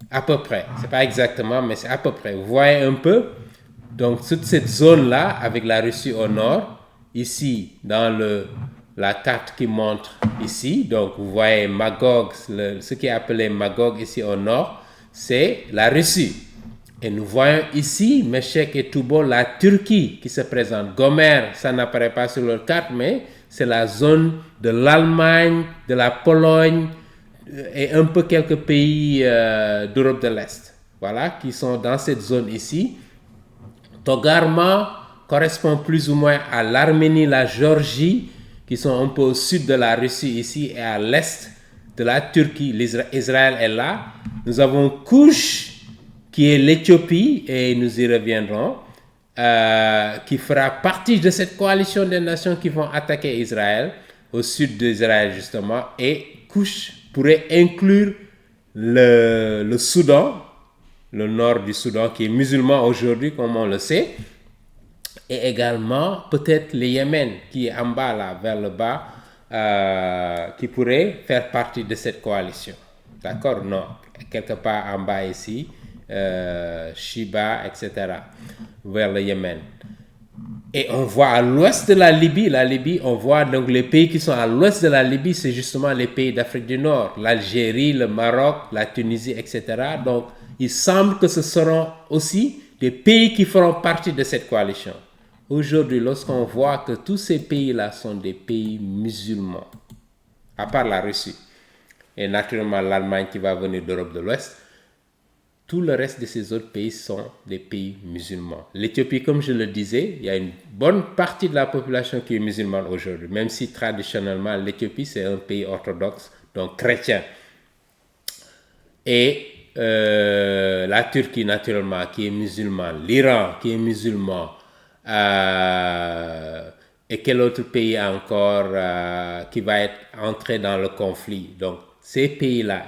À peu près. Ce n'est pas exactement, mais c'est à peu près. Vous voyez un peu? Donc, toute cette zone-là, avec la Russie au nord, ici, dans la carte qui montre ici, donc vous voyez Magog, ce qui est appelé Magog ici au nord, c'est la Russie. Et nous voyons ici, Meshek et Tubal, la Turquie qui se présente. Gomer, ça n'apparaît pas sur leur carte, mais c'est la zone de l'Allemagne, de la Pologne et un peu quelques pays d'Europe de l'Est. Voilà, qui sont dans cette zone ici. Togarma correspond plus ou moins à l'Arménie, la Géorgie, qui sont un peu au sud de la Russie ici et à l'est de la Turquie. Israël est là. Nous avons Kouch, qui est l'Éthiopie, et nous y reviendrons, qui fera partie de cette coalition des nations qui vont attaquer Israël, au sud d'Israël justement, et Kouch pourrait inclure le Soudan, le nord du Soudan, qui est musulman aujourd'hui, comme on le sait, et également peut-être le Yémen, qui est en bas là, vers le bas, qui pourrait faire partie de cette coalition. D'accord? Non, quelque part en bas ici, Shiba, etc., vers le Yémen. Et on voit à l'ouest de la Libye, on voit donc les pays qui sont à l'ouest de la Libye, c'est justement les pays d'Afrique du Nord, l'Algérie, le Maroc, la Tunisie, etc. Donc, il semble que ce seront aussi des pays qui feront partie de cette coalition. Aujourd'hui, lorsqu'on voit que tous ces pays-là sont des pays musulmans, à part la Russie, et naturellement l'Allemagne qui va venir d'Europe de l'Ouest, tout le reste de ces autres pays sont des pays musulmans. L'Éthiopie, comme je le disais, il y a une bonne partie de la population qui est musulmane aujourd'hui, même si traditionnellement l'Éthiopie c'est un pays orthodoxe, donc chrétien. Et la Turquie naturellement qui est musulmane, l'Iran qui est musulman, et quel autre pays encore qui va être entré dans le conflit. Donc ces pays-là.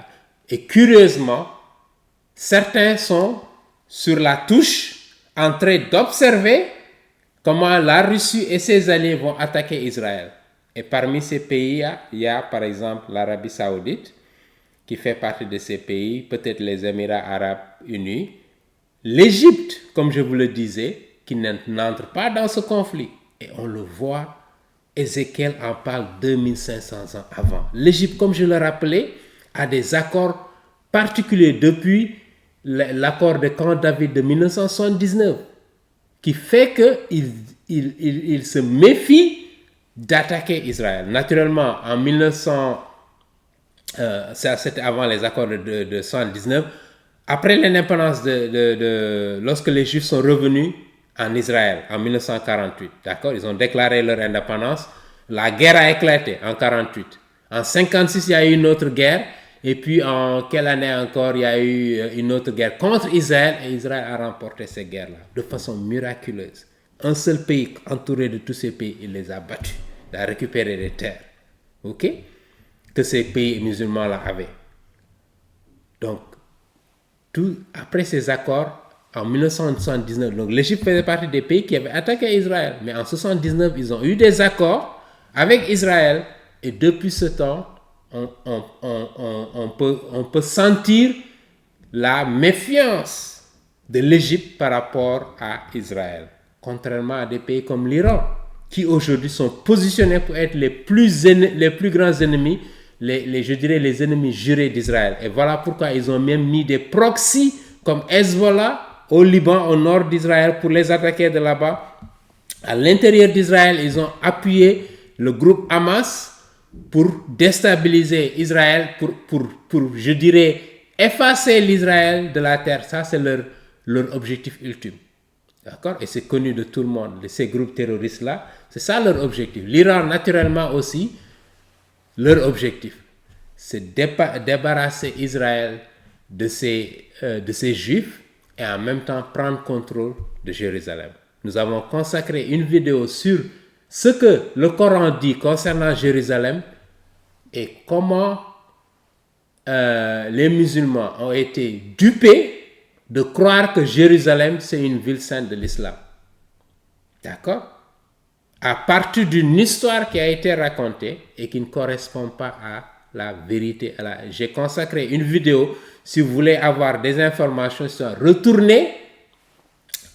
Et curieusement, certains sont sur la touche en train d'observer comment la Russie et ses alliés vont attaquer Israël. Et parmi ces pays, il y a par exemple l'Arabie Saoudite qui fait partie de ces pays, peut-être les Émirats Arabes Unis, L'Égypte, comme je vous le disais, qui n'entre pas dans ce conflit. Et on le voit, Ézéchiel en parle 2500 ans avant. L'Égypte, comme je le rappelais, a des accords particuliers depuis l'accord de Camp David de 1979, qui fait qu'il se méfie d'attaquer Israël. Naturellement, en 1900, c'était avant les accords de 79, après l'indépendance lorsque les Juifs sont revenus en Israël en 1948, d'accord, ils ont déclaré leur indépendance, la guerre a éclaté en 48. En 56, il y a eu une autre guerre, et puis en quelle année encore, il y a eu une autre guerre contre Israël, et Israël a remporté ces guerres-là de façon miraculeuse. Un seul pays entouré de tous ces pays, il les a battus, il a récupéré des terres, ok, que ces pays musulmans-là avaient. Donc, après ces accords, en 1979, donc l'Égypte faisait partie des pays qui avaient attaqué Israël. Mais en 1979, ils ont eu des accords avec Israël. Et depuis ce temps, on peut sentir la méfiance de l'Égypte par rapport à Israël. Contrairement à des pays comme l'Iran, qui aujourd'hui sont positionnés pour être les plus grands ennemis, je dirais les ennemis jurés d'Israël. Et voilà pourquoi ils ont même mis des proxys comme Hezbollah au Liban, au nord d'Israël, pour les attaquer de là-bas. À l'intérieur d'Israël, ils ont appuyé le groupe Hamas pour déstabiliser Israël, pour je dirais, effacer l'Israël de la terre. Ça, c'est leur objectif ultime. D'accord? Et c'est connu de tout le monde, de ces groupes terroristes-là. C'est ça leur objectif. L'Iran, naturellement aussi, leur objectif, c'est débarrasser Israël de ces Juifs et en même temps prendre contrôle de Jérusalem. Nous avons consacré une vidéo sur ce que le Coran dit concernant Jérusalem et comment les musulmans ont été dupés de croire que Jérusalem, c'est une ville sainte de l'islam. D'accord? À partir d'une histoire qui a été racontée et qui ne correspond pas à la vérité. J'ai consacré une vidéo, si vous voulez avoir des informations, retournez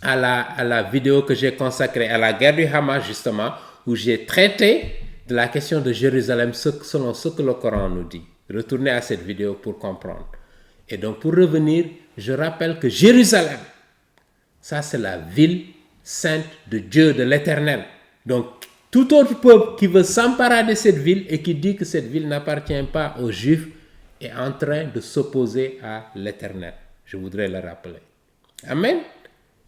à la vidéo que j'ai consacrée à la guerre du Hamas, justement, où j'ai traité de la question de Jérusalem selon ce que le Coran nous dit. Retournez à cette vidéo pour comprendre. Et donc, pour revenir, je rappelle que Jérusalem, ça c'est la ville sainte de Dieu, de l'Éternel. Donc, tout autre peuple qui veut s'emparer de cette ville et qui dit que cette ville n'appartient pas aux Juifs est en train de s'opposer à l'Éternel. Je voudrais le rappeler. Amen.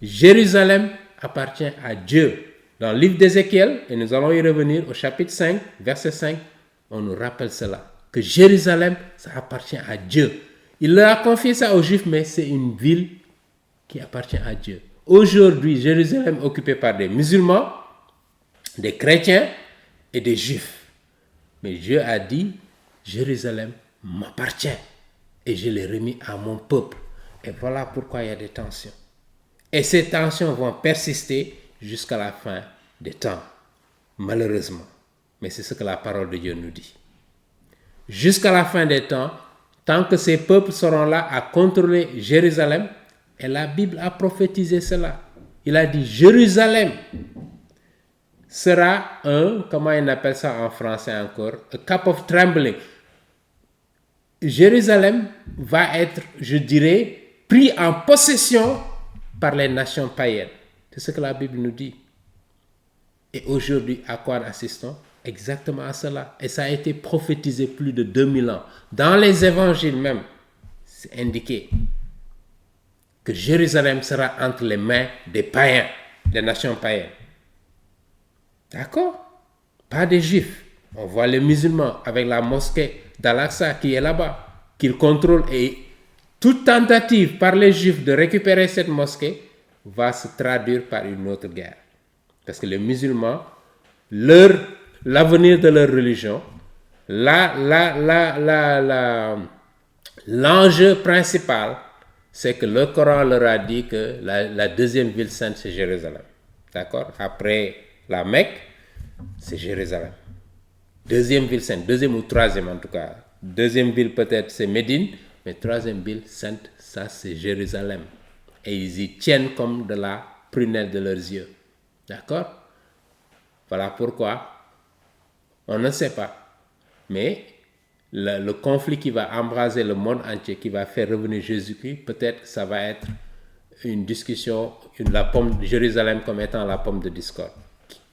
Jérusalem appartient à Dieu. Dans le livre d'Ézéchiel, et nous allons y revenir au chapitre 5, verset 5, on nous rappelle cela, que Jérusalem, ça appartient à Dieu. Il leur a confié ça aux Juifs, mais c'est une ville qui appartient à Dieu. Aujourd'hui, Jérusalem est occupée par des musulmans, des chrétiens et des juifs. Mais Dieu a dit, Jérusalem m'appartient et je l'ai remis à mon peuple. Et voilà pourquoi il y a des tensions. Et ces tensions vont persister jusqu'à la fin des temps, malheureusement. Mais c'est ce que la parole de Dieu nous dit. Jusqu'à la fin des temps, tant que ces peuples seront là à contrôler Jérusalem, et la Bible a prophétisé cela. Il a dit, Jérusalem sera comment on appelle ça en français encore, a cup of trembling. Jérusalem va être, je dirais, pris en possession par les nations païennes. C'est ce que la Bible nous dit. Et aujourd'hui, à quoi assistons? Exactement à cela. Et ça a été prophétisé plus de 2000 ans. Dans les évangiles même, c'est indiqué que Jérusalem sera entre les mains des païens, des nations païennes. D'accord? Pas des juifs. On voit les musulmans avec la mosquée d'Al-Aqsa qui est là-bas, qu'ils contrôlent. Et toute tentative par les juifs de récupérer cette mosquée va se traduire par une autre guerre. Parce que les musulmans, l'avenir de leur religion, l'enjeu principal, c'est que le Coran leur a dit que la deuxième ville sainte, c'est Jérusalem. D'accord? Après la Mecque, c'est Jérusalem. Deuxième ville sainte, deuxième ou troisième en tout cas. Deuxième ville peut-être c'est Médine, mais troisième ville sainte, ça c'est Jérusalem. et ils y tiennent comme de la prunelle de leurs yeux. D'accord? Voilà pourquoi on ne sait pas. Mais le conflit qui va embraser le monde entier, qui va faire revenir Jésus-Christ, peut-être que ça va être une discussion, la pomme de Jérusalem comme étant la pomme de discorde.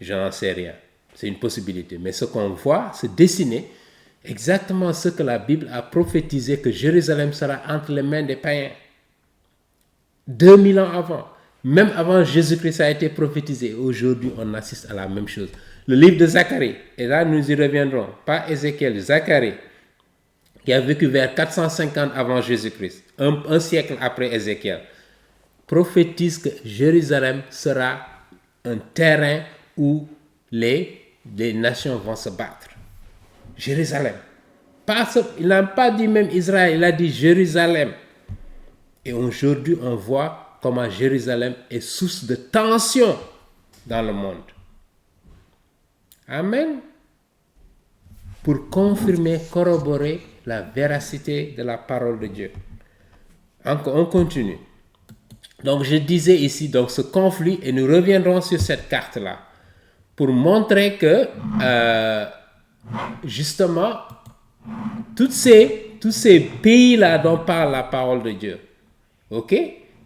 Je n'en sais rien. C'est une possibilité. Mais ce qu'on voit se dessiner, exactement ce que la Bible a prophétisé, que Jérusalem sera entre les mains des païens. 2000 ans avant. Même avant Jésus-Christ, ça a été prophétisé. Aujourd'hui, on assiste à la même chose. Le livre de Zacharie, et là nous y reviendrons, pas Ézéchiel, Zacharie, qui a vécu vers 450 avant Jésus-Christ, un siècle après Ézéchiel, prophétise que Jérusalem sera un terrain où les nations vont se battre. Jérusalem. Il n'a pas dit même Israël, il a dit Jérusalem. Et aujourd'hui, on voit comment Jérusalem est source de tension dans le monde. Amen. Pour confirmer, corroborer la véracité de la parole de Dieu. Encore, on continue. Donc, je disais ici, donc, ce conflit, et nous reviendrons sur cette carte-là, pour montrer que, justement, tous ces pays-là dont parle la parole de Dieu, ok,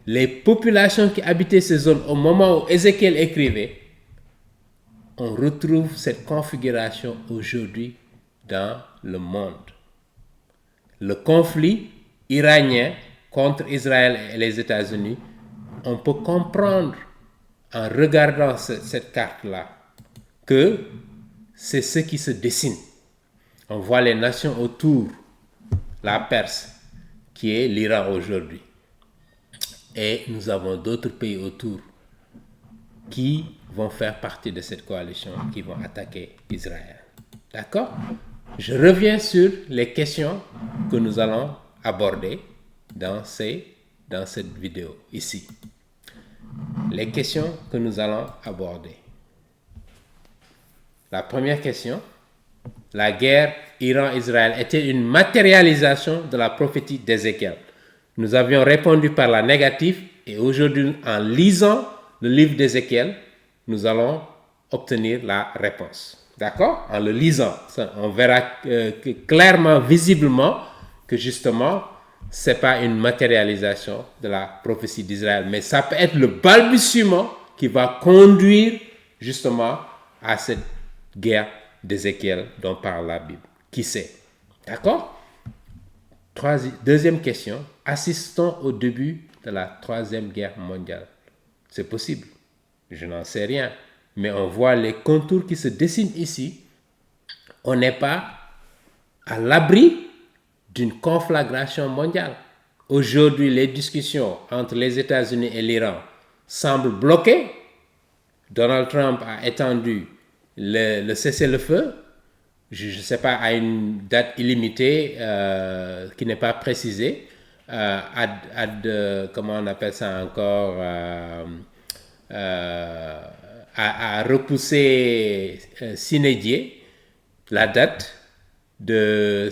les populations qui habitaient ces zones au moment où Ézéchiel écrivait, on retrouve cette configuration aujourd'hui dans le monde. Le conflit iranien contre Israël et les États-Unis, on peut comprendre en regardant cette carte-là que c'est ce qui se dessine. On voit les nations autour, la Perse, qui est l'Iran aujourd'hui. Et nous avons d'autres pays autour qui vont faire partie de cette coalition, qui vont attaquer Israël. D'accord? Je reviens sur les questions que nous allons aborder dans cette vidéo, ici. Les questions que nous allons aborder. La première question, la guerre Iran-Israël était une matérialisation de la prophétie d'Ézéchiel. Nous avions répondu par la négative et aujourd'hui, en lisant le livre d'Ézéchiel, nous allons obtenir la réponse. D'accord? En le lisant, on verra clairement, visiblement, que justement, ce n'est pas une matérialisation de la prophétie d'Israël, mais ça peut être le balbutiement qui va conduire justement à cette guerre d'Ézéchiel dont parle la Bible. Qui sait? D'accord? Deuxième question. Assistons au début de la Troisième Guerre mondiale. C'est possible. Je n'en sais rien. Mais on voit les contours qui se dessinent ici. On n'est pas à l'abri d'une conflagration mondiale. Aujourd'hui, les discussions entre les États-Unis et l'Iran semblent bloquées. Donald Trump a étendu le cessez-le-feu, je ne sais pas, à une date illimitée qui n'est pas précisée, comment on appelle ça encore, à repousser sine die la date de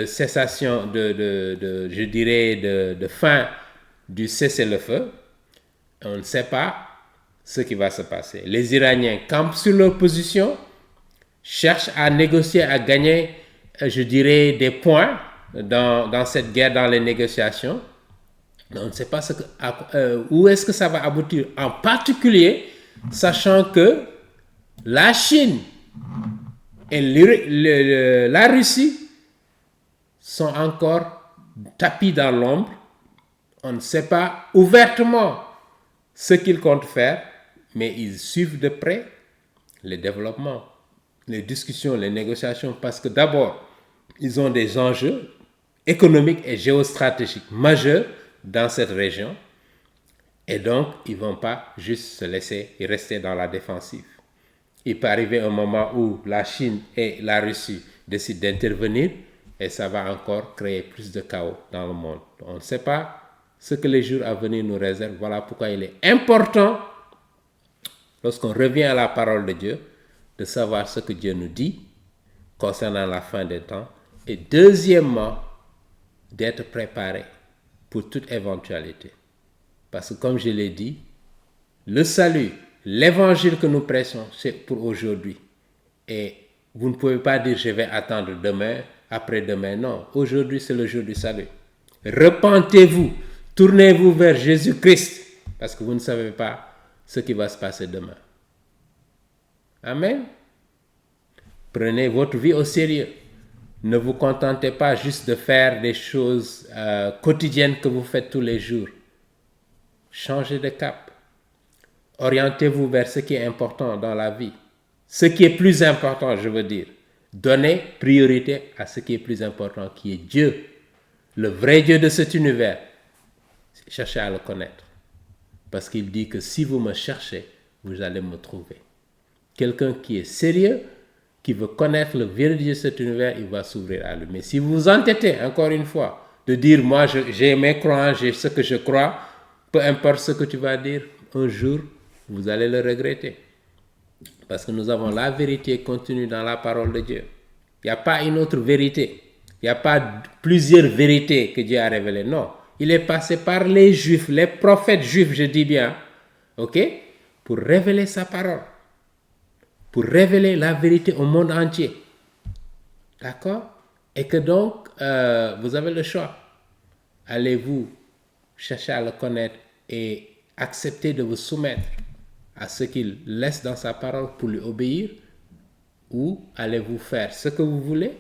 cessation, je dirais, de fin du cessez-le-feu. On ne sait pas ce qui va se passer. Les Iraniens campent sur leur position, cherchent à négocier, à gagner, je dirais, des points dans cette guerre, dans les négociations. On ne sait pas où est-ce que ça va aboutir. En particulier, sachant que la Chine et la Russie sont encore tapis dans l'ombre. On ne sait pas ouvertement ce qu'ils comptent faire, mais ils suivent de près les développements, les discussions, les négociations, parce que d'abord, ils ont des enjeux économiques et géostratégiques majeurs dans cette région, et donc ils ne vont pas juste se laisser rester dans la défensive. Il peut arriver un moment où la Chine et la Russie décident d'intervenir, et ça va encore créer plus de chaos dans le monde. On ne sait pas ce que les jours à venir nous réservent. Voilà pourquoi il est important, lorsqu'on revient à la parole de Dieu, de savoir ce que Dieu nous dit concernant la fin des temps. Et deuxièmement, d'être préparé pour toute éventualité. Parce que comme je l'ai dit, le salut, l'évangile que nous prêchons, c'est pour aujourd'hui. Et vous ne pouvez pas dire je vais attendre demain, après-demain. Non, aujourd'hui c'est le jour du salut. Repentez-vous, tournez-vous vers Jésus-Christ, parce que vous ne savez pas ce qui va se passer demain. Amen. Prenez votre vie au sérieux. Ne vous contentez pas juste de faire des choses quotidiennes que vous faites tous les jours. Changez de cap. Orientez-vous vers ce qui est important dans la vie. Ce qui est plus important, je veux dire. Donnez priorité à ce qui est plus important, qui est Dieu. Le vrai Dieu de cet univers. Cherchez à le connaître. Parce qu'il dit que si vous me cherchez, vous allez me trouver. Quelqu'un qui est sérieux, qui veut connaître le vrai Dieu de cet univers, il va s'ouvrir à lui. Mais si vous vous entêtez, encore une fois, de dire, moi j'ai mes croyances, j'ai ce que je crois, peu importe ce que tu vas dire, un jour, vous allez le regretter. Parce que nous avons la vérité contenue dans la parole de Dieu. Il n'y a pas une autre vérité. Il n'y a pas plusieurs vérités que Dieu a révélées. Non. Il est passé par les Juifs, les prophètes juifs, je dis bien, ok, pour révéler sa parole. Pour révéler la vérité au monde entier. D'accord? Et que donc, vous avez le choix. Allez-vous chercher à le connaître et accepter de vous soumettre à ce qu'il laisse dans sa parole pour lui obéir, ou allez-vous faire ce que vous voulez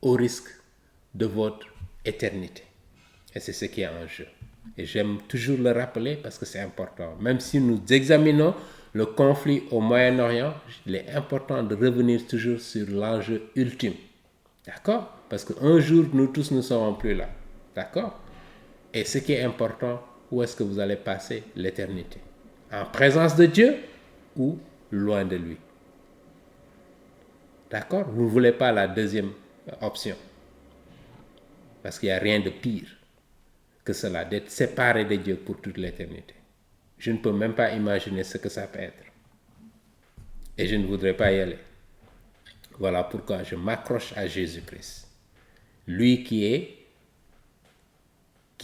au risque de votre éternité. Et c'est ce qui est en jeu. Et j'aime toujours le rappeler parce que c'est important. Même si nous examinons le conflit au Moyen-Orient, il est important de revenir toujours sur l'enjeu ultime. D'accord? Parce qu'un jour, nous tous ne serons plus là. D'accord? Et ce qui est important, où est-ce que vous allez passer l'éternité? En présence de Dieu ou loin de lui? D'accord? Vous ne voulez pas la deuxième option. Parce qu'il n'y a rien de pire que cela, d'être séparé de Dieu pour toute l'éternité. Je ne peux même pas imaginer ce que ça peut être. Et je ne voudrais pas y aller. Voilà pourquoi je m'accroche à Jésus-Christ. Lui qui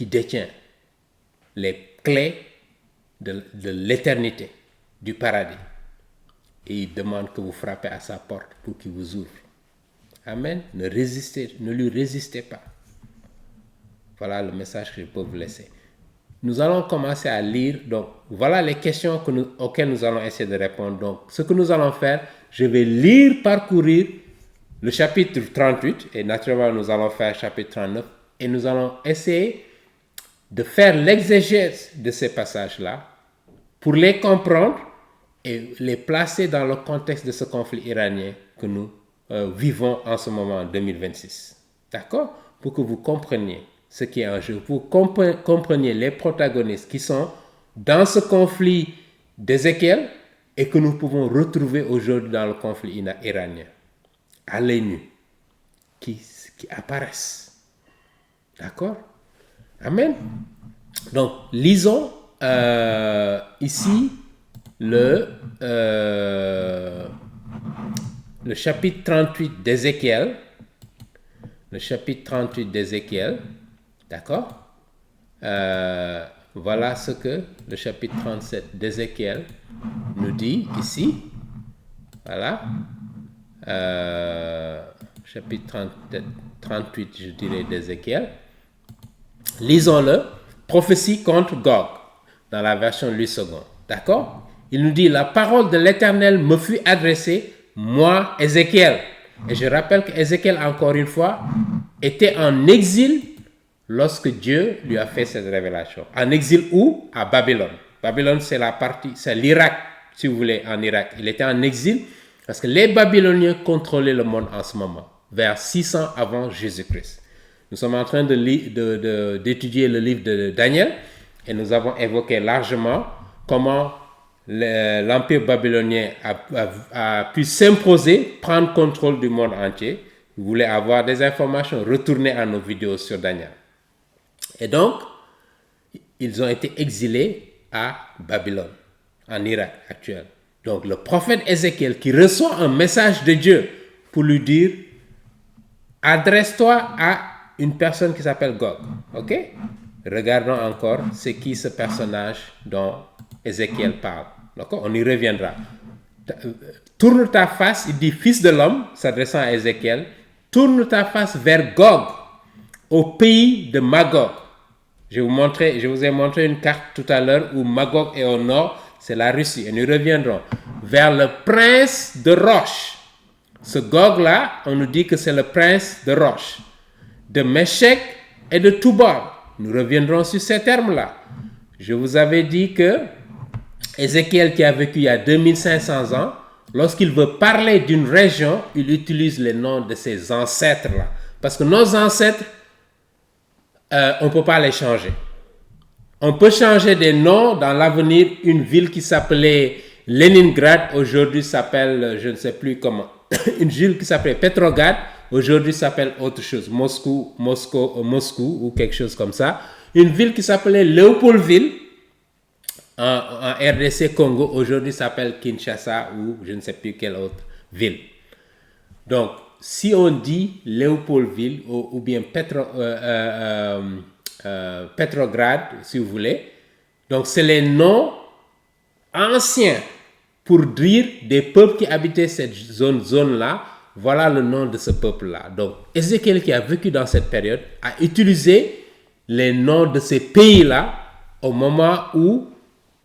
détient les clés de l'éternité, du paradis. Et il demande que vous frappez à sa porte pour qu'il vous ouvre. Amen. Ne lui résistez pas. Voilà le message que je peux vous laisser. Nous allons commencer à lire. Donc, voilà les questions auxquelles nous allons essayer de répondre. Donc, ce que nous allons faire, je vais parcourir le chapitre 38. Et naturellement, nous allons faire chapitre 39. Et nous allons essayer de faire l'exégèse de ces passages-là pour les comprendre et les placer dans le contexte de ce conflit iranien que nous vivons en ce moment, en 2026. D'accord? Pour que vous compreniez ce qui est en jeu, pour que vous compreniez les protagonistes qui sont dans ce conflit d'Ézéchiel et que nous pouvons retrouver aujourd'hui dans le conflit iranien. À l'œil nu, qui apparaissent. D'accord? Amen. Donc, lisons ici le chapitre 38 d'Ézéchiel. Le chapitre 38 d'Ézéchiel. D'accord? Voilà ce que le chapitre 37 d'Ézéchiel nous dit ici. Voilà. Chapitre 38, je dirais, d'Ézéchiel. Lisons-le. Prophétie contre Gog, dans la version Louis II. D'accord? Il nous dit, la parole de l'Éternel me fut adressée, moi, Ézéchiel. Et je rappelle qu'Ézéchiel, encore une fois, était en exil lorsque Dieu lui a fait cette révélation. En exil où? À Babylone. Babylone, c'est l'Irak, si vous voulez, en Irak. Il était en exil parce que les Babyloniens contrôlaient le monde en ce moment, vers 600 avant Jésus-Christ. Nous sommes en train d'étudier le livre de Daniel et nous avons évoqué largement comment l'empire babylonien a pu s'imposer, prendre contrôle du monde entier. Vous voulez avoir des informations, retournez à nos vidéos sur Daniel. Et donc, ils ont été exilés à Babylone, en Irak actuel. Donc, le prophète Ézéchiel qui reçoit un message de Dieu pour lui dire, adresse-toi à une personne qui s'appelle Gog. Ok? Regardons encore c'est qui ce personnage dont Ézéchiel parle. D'accord? On y reviendra. Tourne ta face, il dit fils de l'homme, s'adressant à Ézéchiel, tourne ta face vers Gog, au pays de Magog. Je vous ai montré une carte tout à l'heure où Magog est au nord, c'est la Russie, et nous reviendrons vers le prince de Roche. Ce Gog-là, on nous dit que c'est le prince de Roche, de Méchec et de Tubal. Nous reviendrons sur ces termes-là. Je vous avais dit que Ézéchiel, qui a vécu il y a 2500 ans, lorsqu'il veut parler d'une région, il utilise les noms de ses ancêtres-là. Parce que nos ancêtres, on ne peut pas les changer. On peut changer des noms dans l'avenir. Une ville qui s'appelait Leningrad, aujourd'hui s'appelle, je ne sais plus comment, une ville qui s'appelait Petrograd, aujourd'hui s'appelle autre chose, Moscou ou quelque chose comme ça. Une ville qui s'appelait Léopoldville, en RDC Congo, aujourd'hui s'appelle Kinshasa ou je ne sais plus quelle autre ville. Donc, si on dit Léopoldville ou bien Petrograd, si vous voulez, donc c'est les noms anciens pour dire des peuples qui habitaient cette zone-là. Voilà le nom de ce peuple-là. Donc, Ézéchiel, qui a vécu dans cette période, a utilisé les noms de ces pays-là au moment où,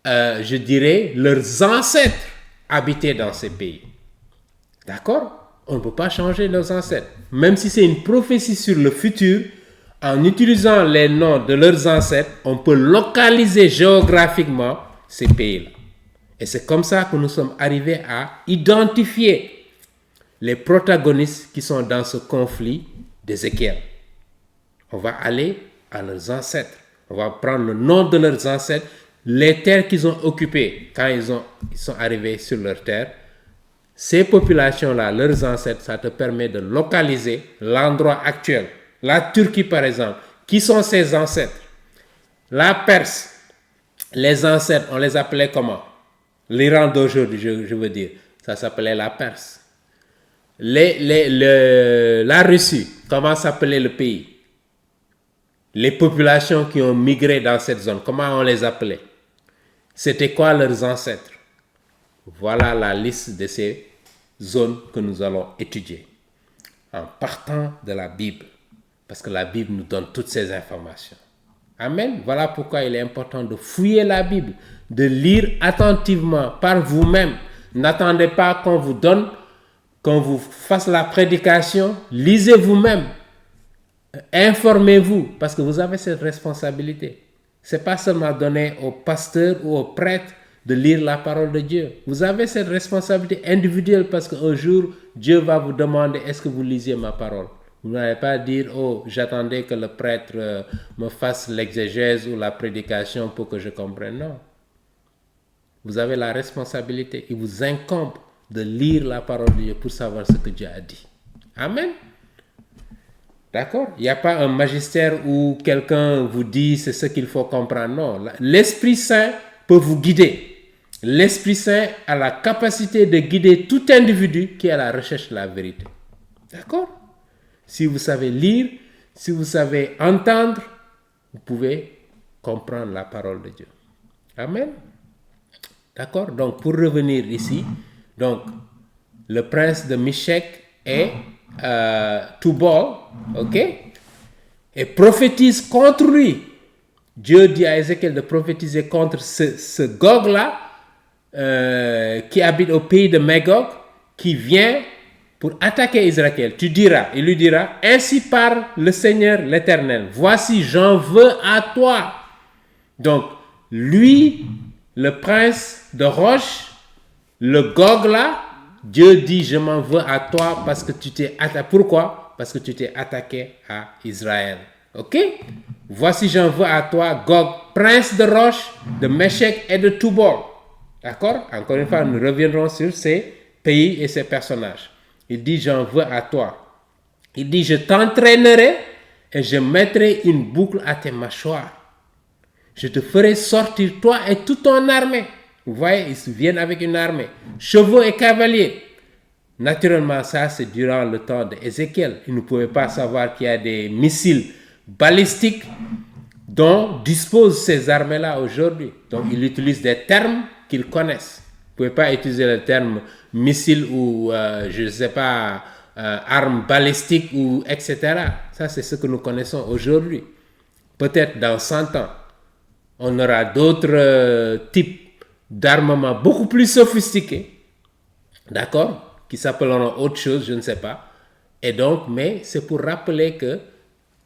je dirais, leurs ancêtres habitaient dans ces pays. D'accord? On ne peut pas changer nos ancêtres. Même si c'est une prophétie sur le futur, en utilisant les noms de leurs ancêtres, on peut localiser géographiquement ces pays-là. Et c'est comme ça que nous sommes arrivés à identifier les protagonistes qui sont dans ce conflit d'Ézéchiel. On va aller à leurs ancêtres. On va prendre le nom de leurs ancêtres, les terres qu'ils ont occupées quand ils sont arrivés sur leur terre. Ces populations-là, leurs ancêtres, ça te permet de localiser l'endroit actuel. La Turquie, par exemple, qui sont ses ancêtres? La Perse, les ancêtres, on les appelait comment? L'Iran d'aujourd'hui, je veux dire, ça s'appelait la Perse. La Russie, comment s'appelait le pays? Les populations qui ont migré dans cette zone, comment on les appelait? C'était quoi leurs ancêtres? Voilà la liste de ces zones que nous allons étudier en partant de la Bible, parce que la Bible nous donne toutes ces informations. Amen. Voilà pourquoi il est important de fouiller la Bible, de lire attentivement par vous-même. N'attendez pas qu'on vous donne, qu'on vous fasse la prédication. Lisez vous-même. Informez-vous, parce que vous avez cette responsabilité. Ce n'est pas seulement donné aux pasteurs ou aux prêtres de lire la parole de Dieu. Vous avez cette responsabilité individuelle parce qu'un jour, Dieu va vous demander, est-ce que vous lisiez ma parole? Vous n'allez pas dire, oh, j'attendais que le prêtre me fasse l'exégèse ou la prédication pour que je comprenne. Non. Vous avez la responsabilité. Il vous incombe de lire la parole de Dieu pour savoir ce que Dieu a dit. Amen. D'accord? Il n'y a pas un magistère où quelqu'un vous dit c'est ce qu'il faut comprendre. Non. L'Esprit Saint peut vous guider. L'Esprit Saint a la capacité de guider tout individu qui est à la recherche de la vérité. D'accord? Si vous savez lire, si vous savez entendre, vous pouvez comprendre la parole de Dieu. Amen. D'accord? Donc, pour revenir ici, donc, le prince de Méchec est Tubal, ok? Et prophétise contre lui. Dieu dit à Ézéchiel de prophétiser contre ce Gog-là, qui habite au pays de Magog, qui vient pour attaquer Israël. Il lui dira, ainsi parle le Seigneur l'Éternel. Voici, j'en veux à toi. Donc, lui, le prince de Roche, le Gog là, Dieu dit, je m'en veux à toi parce que tu t'es attaqué. Pourquoi? Parce que tu t'es attaqué à Israël. Ok? Voici, j'en veux à toi, Gog, prince de Roche, de Méchec et de Tubal. D'accord? Encore une fois, nous reviendrons sur ces pays et ces personnages. Il dit, j'en veux à toi. Il dit, je t'entraînerai et je mettrai une boucle à tes mâchoires. Je te ferai sortir, toi et toute ton armée. Vous voyez, ils viennent avec une armée. Chevaux et cavaliers. Naturellement, ça, c'est durant le temps d'Ézéchiel. Ils ne pouvaient pas savoir qu'il y a des missiles balistiques dont disposent ces armées-là aujourd'hui. Donc, ils utilisent des termes qu'ils connaissent. Vous ne pouvez pas utiliser le terme missile ou, je ne sais pas, armes balistiques ou etc. Ça, c'est ce que nous connaissons aujourd'hui. Peut-être dans 100 ans, on aura d'autres types d'armements beaucoup plus sophistiqués, d'accord, qui s'appelleront autre chose, je ne sais pas. Et donc, mais c'est pour rappeler que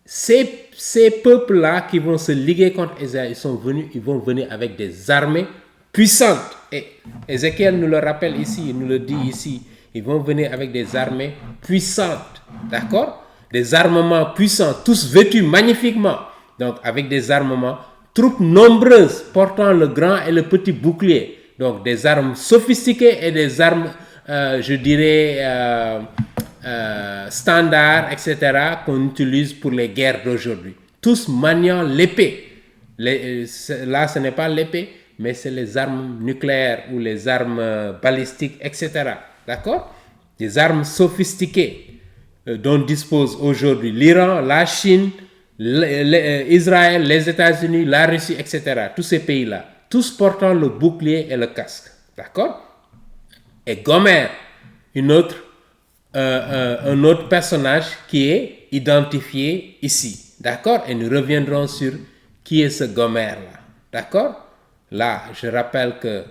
ces peuples-là qui vont se liguer contre Israël, ils vont venir avec des armées puissantes. Et Ézéchiel nous le rappelle ici, il nous le dit ici. Ils vont venir avec des armées puissantes, d'accord? Des armements puissants, tous vêtus magnifiquement. Donc, avec des armements, troupes nombreuses portant le grand et le petit bouclier. Donc, des armes sophistiquées et des armes, je dirais, standards, etc., qu'on utilise pour les guerres d'aujourd'hui. Tous maniant l'épée. Là, ce n'est pas l'épée, mais c'est les armes nucléaires ou les armes balistiques, etc. D'accord? Des armes sophistiquées dont disposent aujourd'hui l'Iran, la Chine, Israël, les États-Unis, la Russie, etc. Tous ces pays-là, tous portant le bouclier et le casque. D'accord? Et Gomer, un autre personnage qui est identifié ici. D'accord? Et nous reviendrons sur qui est ce Gomer-là. D'accord? Là, je rappelle que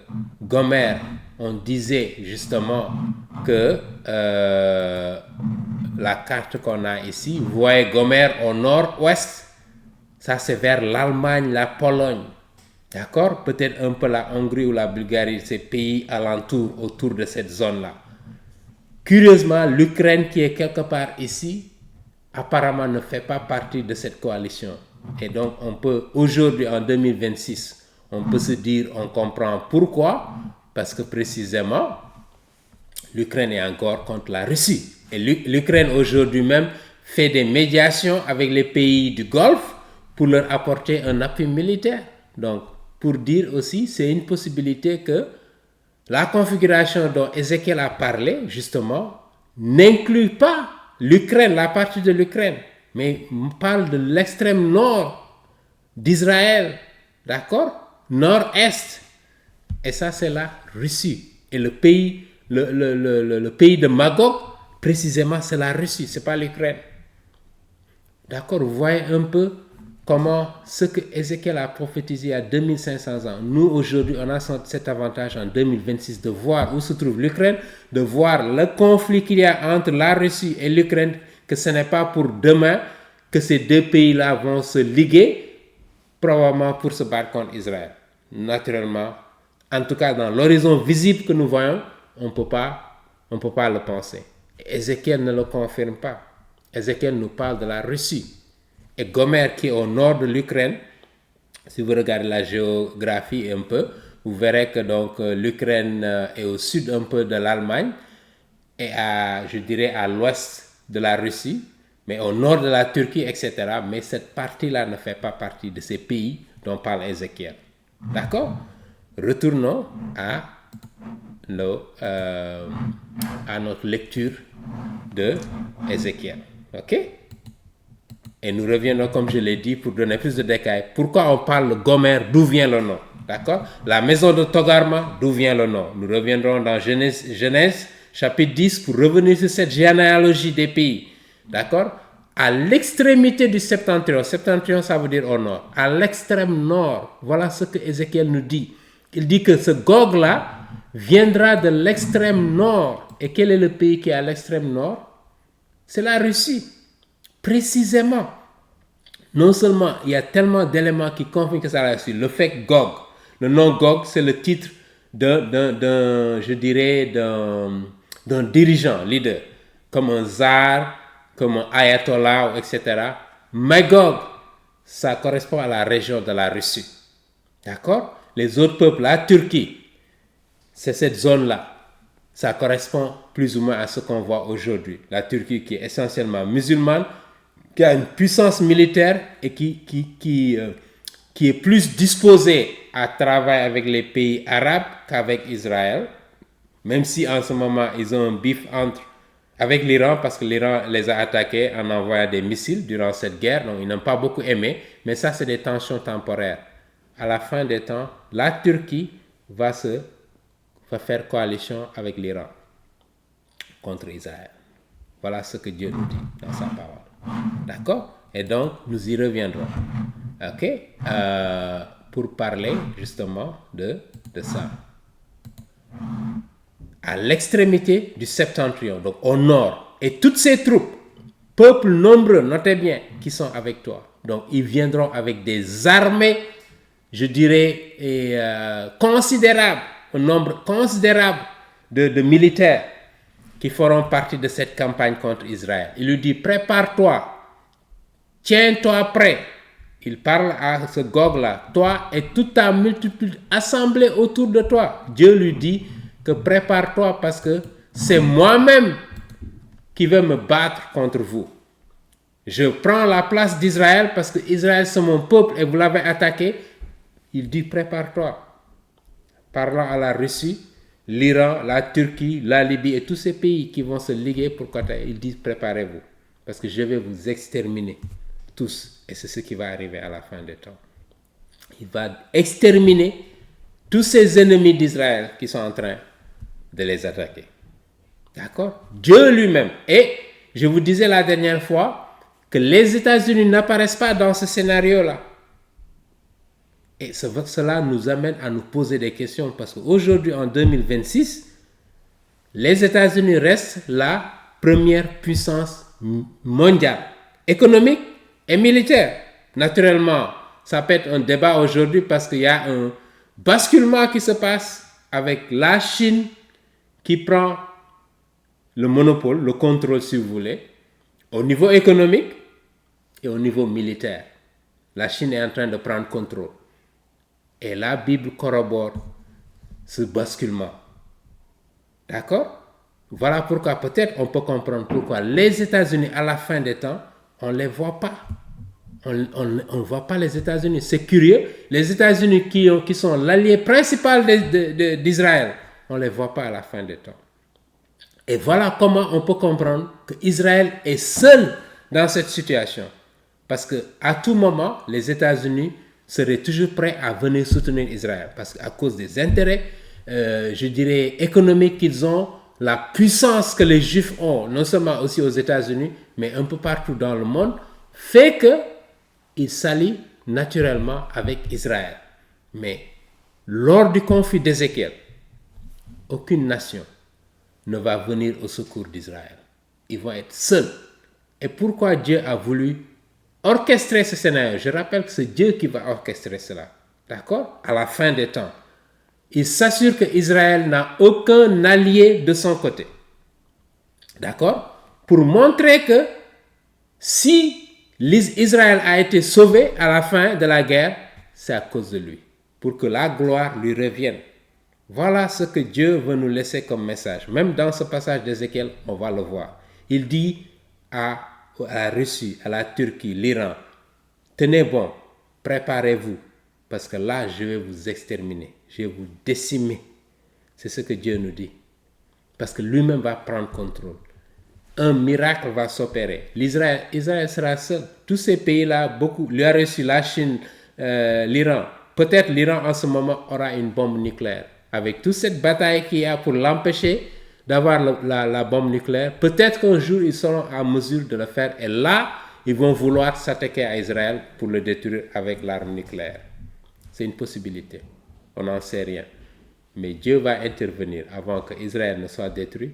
Gomer, on disait justement que la carte qu'on a ici, vous voyez Gomer au nord-ouest, ça c'est vers l'Allemagne, la Pologne, d'accord? Peut-être un peu la Hongrie ou la Bulgarie, ces pays alentours, autour de cette zone-là. Curieusement, l'Ukraine qui est quelque part ici, apparemment ne fait pas partie de cette coalition. Et donc, on peut, aujourd'hui, en 2026, on peut se dire, on comprend pourquoi, parce que précisément, l'Ukraine est encore contre la Russie. Et l'Ukraine aujourd'hui même fait des médiations avec les pays du Golfe pour leur apporter un appui militaire. Donc, pour dire aussi, c'est une possibilité que la configuration dont Ézéchiel a parlé, justement, n'inclut pas l'Ukraine, la partie de l'Ukraine, mais parle de l'extrême nord d'Israël, d'accord? Nord-est. Et ça, c'est la Russie. Et le pays, le pays de Magog, précisément, c'est la Russie, ce n'est pas l'Ukraine. D'accord? Vous voyez un peu comment ce que Ézéchiel a prophétisé il y a 2500 ans. Nous, aujourd'hui, on a cet avantage en 2026 de voir où se trouve l'Ukraine, de voir le conflit qu'il y a entre la Russie et l'Ukraine, que ce n'est pas pour demain que ces deux pays-là vont se liguer, probablement pour se battre contre Israël. Naturellement, en tout cas dans l'horizon visible que nous voyons, on ne peut pas le penser. Ézéchiel ne le confirme pas. Ézéchiel nous parle de la Russie. Et Gomer qui est au nord de l'Ukraine, si vous regardez la géographie un peu, vous verrez que donc l'Ukraine est au sud un peu de l'Allemagne et je dirais à l'ouest de la Russie, mais au nord de la Turquie, etc. Mais cette partie-là ne fait pas partie de ces pays dont parle Ézéchiel. D'accord? Retournons à notre lecture de Ézéchiel. OK? Et nous reviendrons, comme je l'ai dit, pour donner plus de détails. Pourquoi on parle de Gomer? D'où vient le nom? D'accord? La maison de Togarma, d'où vient le nom? Nous reviendrons dans Genèse chapitre 10 pour revenir sur cette généalogie des pays. D'accord? À l'extrémité du septentrion. Septentrion, ça veut dire au nord. À l'extrême nord. Voilà ce que Ézéchiel nous dit. Il dit que ce Gog-là viendra de l'extrême nord. Et quel est le pays qui est à l'extrême nord? C'est la Russie. Précisément. Non seulement il y a tellement d'éléments qui confirment que c'est la Russie. Le fait Gog. Le nom Gog, c'est le titre d'un dirigeant, leader. Comme un tsar, comme un ayatollah, etc. Magog, ça correspond à la région de la Russie. D'accord? Les autres peuples, la Turquie, c'est cette zone-là. Ça correspond plus ou moins à ce qu'on voit aujourd'hui. La Turquie qui est essentiellement musulmane, qui a une puissance militaire et qui est plus disposée à travailler avec les pays arabes qu'avec Israël. Même si en ce moment, ils ont un bif avec l'Iran parce que l'Iran les a attaqués en envoyant des missiles durant cette guerre. Donc, ils n'ont pas beaucoup aimé. Mais ça, c'est des tensions temporaires. À la fin des temps, la Turquie va faire coalition avec l'Iran contre Israël. Voilà ce que Dieu nous dit dans sa parole. D'accord? Et donc, nous y reviendrons. OK? Pour parler justement de ça. À l'extrémité du septentrion, donc au nord, et toutes ces troupes, peuples nombreux, notez bien, qui sont avec toi. Donc, ils viendront avec des armées, je dirais, considérables, un nombre considérable de militaires qui feront partie de cette campagne contre Israël. Il lui dit, prépare-toi, tiens-toi prêt. Il parle à ce Gog-là, toi et toute ta multitude assemblée autour de toi. Dieu lui dit que prépare-toi parce que c'est moi-même qui vais me battre contre vous. Je prends la place d'Israël parce que Israël c'est mon peuple et vous l'avez attaqué. Il dit prépare-toi. Parlant à la Russie, l'Iran, la Turquie, la Libye et tous ces pays qui vont se liguer pour côté, il dit préparez-vous parce que je vais vous exterminer tous. Et c'est ce qui va arriver à la fin des temps. Il va exterminer tous ces ennemis d'Israël qui sont en train de les attaquer. D'accord? Dieu lui-même. Et je vous disais la dernière fois que les États-Unis n'apparaissent pas dans ce scénario-là. Et cela nous amène à nous poser des questions parce qu'aujourd'hui, en 2026, les États-Unis restent la première puissance mondiale, économique et militaire. Naturellement, ça peut être un débat aujourd'hui parce qu'il y a un basculement qui se passe avec la Chine qui prend le monopole, le contrôle si vous voulez, au niveau économique et au niveau militaire. La Chine est en train de prendre contrôle. Et la Bible corrobore ce basculement. D'accord? Voilà pourquoi peut-être on peut comprendre pourquoi les États-Unis à la fin des temps, on ne les voit pas. On ne voit pas les États-Unis. C'est curieux. Les États-Unis qui sont l'allié principal d'Israël, on ne les voit pas à la fin des temps. Et voilà comment on peut comprendre qu'Israël est seul dans cette situation. Parce qu'à tout moment, les États-Unis seraient toujours prêts à venir soutenir Israël. Parce qu'à cause des intérêts, je dirais, économiques qu'ils ont, la puissance que les Juifs ont, non seulement aussi aux États-Unis, mais un peu partout dans le monde, fait qu'ils s'allient naturellement avec Israël. Mais lors du conflit d'Ézéchiel, aucune nation ne va venir au secours d'Israël. Ils vont être seuls. Et pourquoi Dieu a voulu orchestrer ce scénario? Je rappelle que c'est Dieu qui va orchestrer cela. D'accord? À la fin des temps. Il s'assure qu'Israël n'a aucun allié de son côté. D'accord? Pour montrer que si Israël a été sauvé à la fin de la guerre, c'est à cause de lui. Pour que la gloire lui revienne. Voilà ce que Dieu veut nous laisser comme message. Même dans ce passage d'Ézéchiel, on va le voir. Il dit à la Russie, à la Turquie, l'Iran, tenez bon, préparez-vous, parce que là, je vais vous exterminer, je vais vous décimer. C'est ce que Dieu nous dit. Parce que lui-même va prendre contrôle. Un miracle va s'opérer. Israël sera seul. Tous ces pays-là, beaucoup, la Russie, la Chine, l'Iran. Peut-être l'Iran en ce moment aura une bombe nucléaire. Avec toute cette bataille qu'il y a pour l'empêcher d'avoir la bombe nucléaire, peut-être qu'un jour ils seront en mesure de le faire. Et là, ils vont vouloir s'attaquer à Israël pour le détruire avec l'arme nucléaire. C'est une possibilité. On n'en sait rien. Mais Dieu va intervenir avant que Israël ne soit détruit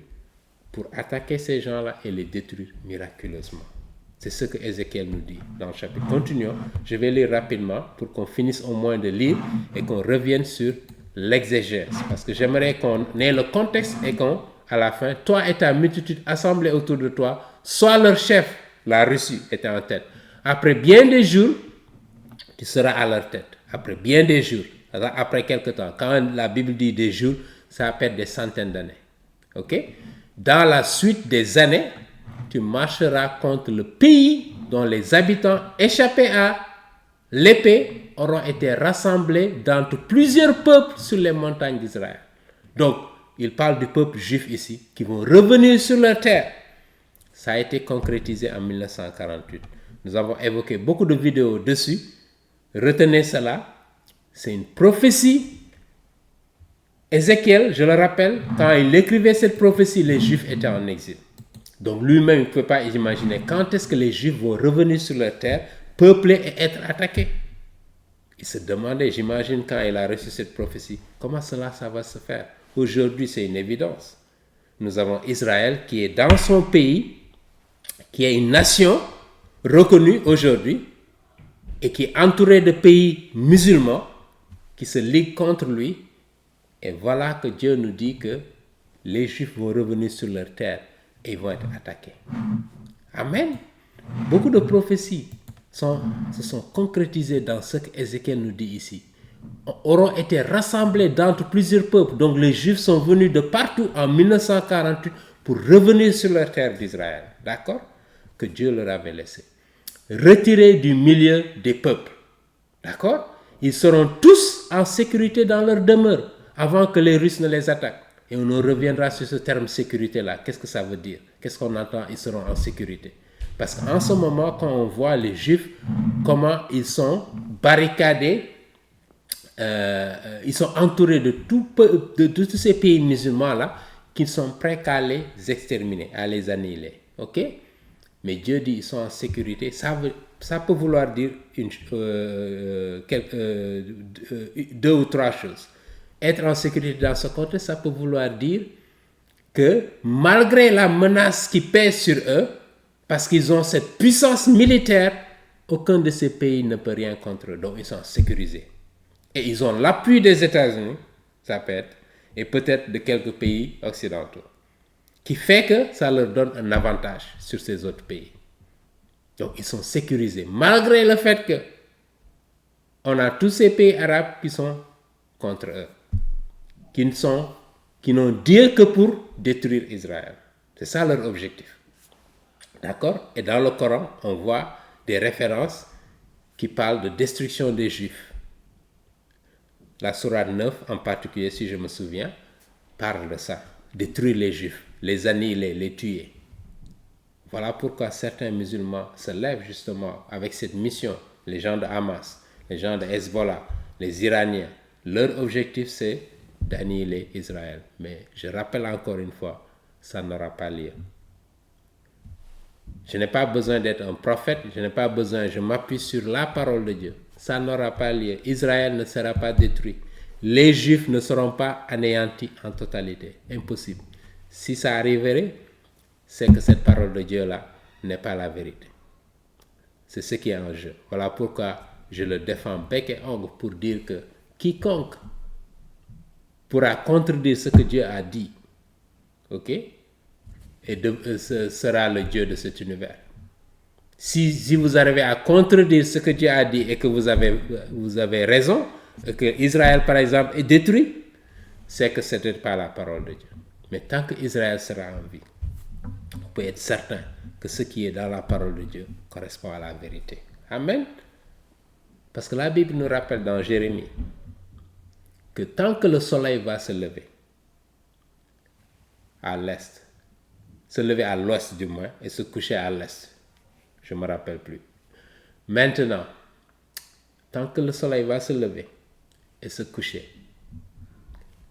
pour attaquer ces gens-là et les détruire miraculeusement. C'est ce que Ézéchiel nous dit dans le chapitre. Continuons. Je vais lire rapidement pour qu'on finisse au moins de lire et qu'on revienne sur l'exégèse. Parce que j'aimerais qu'on ait le contexte et qu'on, à la fin, toi et ta multitude assemblée autour de toi, sois leur chef. La Russie était en tête. Après bien des jours, tu seras à leur tête. Après bien des jours. Après quelque temps. Quand la Bible dit des jours, ça peut être des centaines d'années. Ok? Dans la suite des années, tu marcheras contre le pays dont les habitants échappés à l'épée auront été rassemblés d'entre plusieurs peuples sur les montagnes d'Israël. Donc, il parle du peuple juif ici, qui vont revenir sur leur terre. Ça a été concrétisé en 1948. Nous avons évoqué beaucoup de vidéos dessus. Retenez cela. C'est une prophétie. Ézéchiel, je le rappelle, quand il écrivait cette prophétie, les Juifs étaient en exil. Donc lui-même, il ne peut pas imaginer quand est-ce que les Juifs vont revenir sur leur terre, peuplée et être attaqués. Il se demandait, j'imagine, quand il a reçu cette prophétie, comment ça va se faire. Aujourd'hui, c'est une évidence. Nous avons Israël qui est dans son pays, qui est une nation reconnue aujourd'hui et qui est entourée de pays musulmans qui se liguent contre lui. Et voilà que Dieu nous dit que les Juifs vont revenir sur leur terre et ils vont être attaqués. Amen. Beaucoup de prophéties se sont concrétisées dans ce qu'Ézéchiel nous dit ici. Auront été rassemblés d'entre plusieurs peuples. Donc les Juifs sont venus de partout en 1948 pour revenir sur leur terre d'Israël. D'accord? Que Dieu leur avait laissé. Retirés du milieu des peuples. D'accord? Ils seront tous en sécurité dans leur demeure avant que les Russes ne les attaquent. Et on reviendra sur ce terme sécurité-là. Qu'est-ce que ça veut dire? Qu'est-ce qu'on entend? Ils seront en sécurité. Parce qu'en ce moment, quand on voit les Juifs, comment ils sont barricadés, ils sont entourés de tous ces pays musulmans-là qui sont prêts qu'à les exterminer, à les annihiler. Ok? Mais Dieu dit qu'ils sont en sécurité. Ça peut vouloir dire deux ou trois choses. Être en sécurité dans ce contexte, ça peut vouloir dire que malgré la menace qui pèse sur eux, parce qu'ils ont cette puissance militaire, aucun de ces pays ne peut rien contre eux. Donc ils sont sécurisés. Et ils ont l'appui des États-Unis, ça peut être, et peut-être de quelques pays occidentaux, qui fait que ça leur donne un avantage sur ces autres pays. Donc ils sont sécurisés, malgré le fait que on a tous ces pays arabes qui sont contre eux, qui n'ont Dieu que pour détruire Israël. C'est ça leur objectif. D'accord? Et dans le Coran, on voit des références qui parlent de destruction des Juifs. La sourate 9, en particulier, si je me souviens, parle de ça. Détruire les Juifs, les annihiler, les tuer. Voilà pourquoi certains musulmans se lèvent justement avec cette mission. Les gens de Hamas, les gens de Hezbollah, les Iraniens. Leur objectif, c'est d'annihiler Israël. Mais je rappelle encore une fois, ça n'aura pas lieu. Je n'ai pas besoin d'être un prophète, je m'appuie sur la parole de Dieu. Ça n'aura pas lieu. Israël ne sera pas détruit. Les Juifs ne seront pas anéantis en totalité. Impossible. Si ça arriverait, c'est que cette parole de Dieu-là n'est pas la vérité. C'est ce qui est en jeu. Voilà pourquoi je le défends bec et ongle pour dire que quiconque pourra contredire ce que Dieu a dit, ok, sera le Dieu de cet univers. Si vous arrivez à contredire ce que Dieu a dit et que vous avez raison, et que Israël, par exemple, est détruit, c'est que ce n'est pas la parole de Dieu. Mais tant que Israël sera en vie, vous pouvez être certain que ce qui est dans la parole de Dieu correspond à la vérité. Amen. Parce que la Bible nous rappelle dans Jérémie que tant que le soleil va se lever à l'est, se lever à l'ouest du moins et se coucher à l'est, je ne me rappelle plus. Maintenant, tant que le soleil va se lever et se coucher,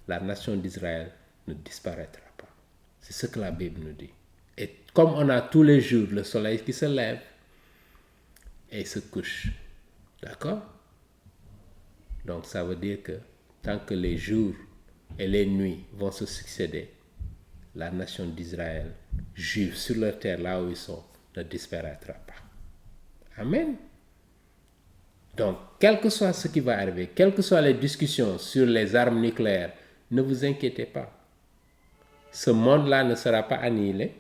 la nation d'Israël ne disparaîtra pas. C'est ce que la Bible nous dit. Et comme on a tous les jours le soleil qui se lève et se couche, d'accord? Donc ça veut dire que tant que les jours et les nuits vont se succéder, la nation d'Israël, juive sur leur terre, là où ils sont, ne disparaîtra pas. Amen. Donc, quel que soit ce qui va arriver, quelles que soient les discussions sur les armes nucléaires, ne vous inquiétez pas. Ce monde-là ne sera pas annihilé.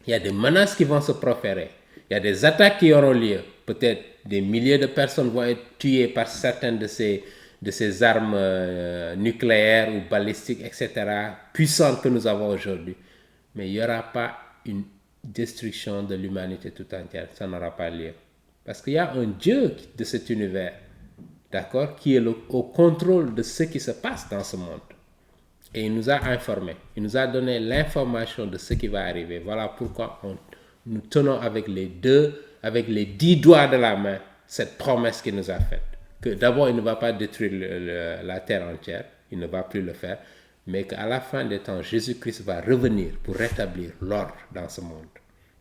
Il y a des menaces qui vont se proférer. Il y a des attaques qui auront lieu. Peut-être des milliers de personnes vont être tuées par certaines de ces armes nucléaires ou balistiques, etc., puissantes que nous avons aujourd'hui. Mais il n'y aura pas une destruction de l'humanité tout entière. Ça n'aura pas lieu. Parce qu'il y a un Dieu de cet univers, d'accord, qui est au contrôle de ce qui se passe dans ce monde. Et il nous a informés. Il nous a donné l'information de ce qui va arriver. Voilà pourquoi nous tenons avec les 10 doigts de la main, cette promesse qu'il nous a faite. Que d'abord, il ne va pas détruire la terre entière. Il ne va plus le faire. Mais qu'à la fin des temps, Jésus-Christ va revenir pour rétablir l'ordre dans ce monde.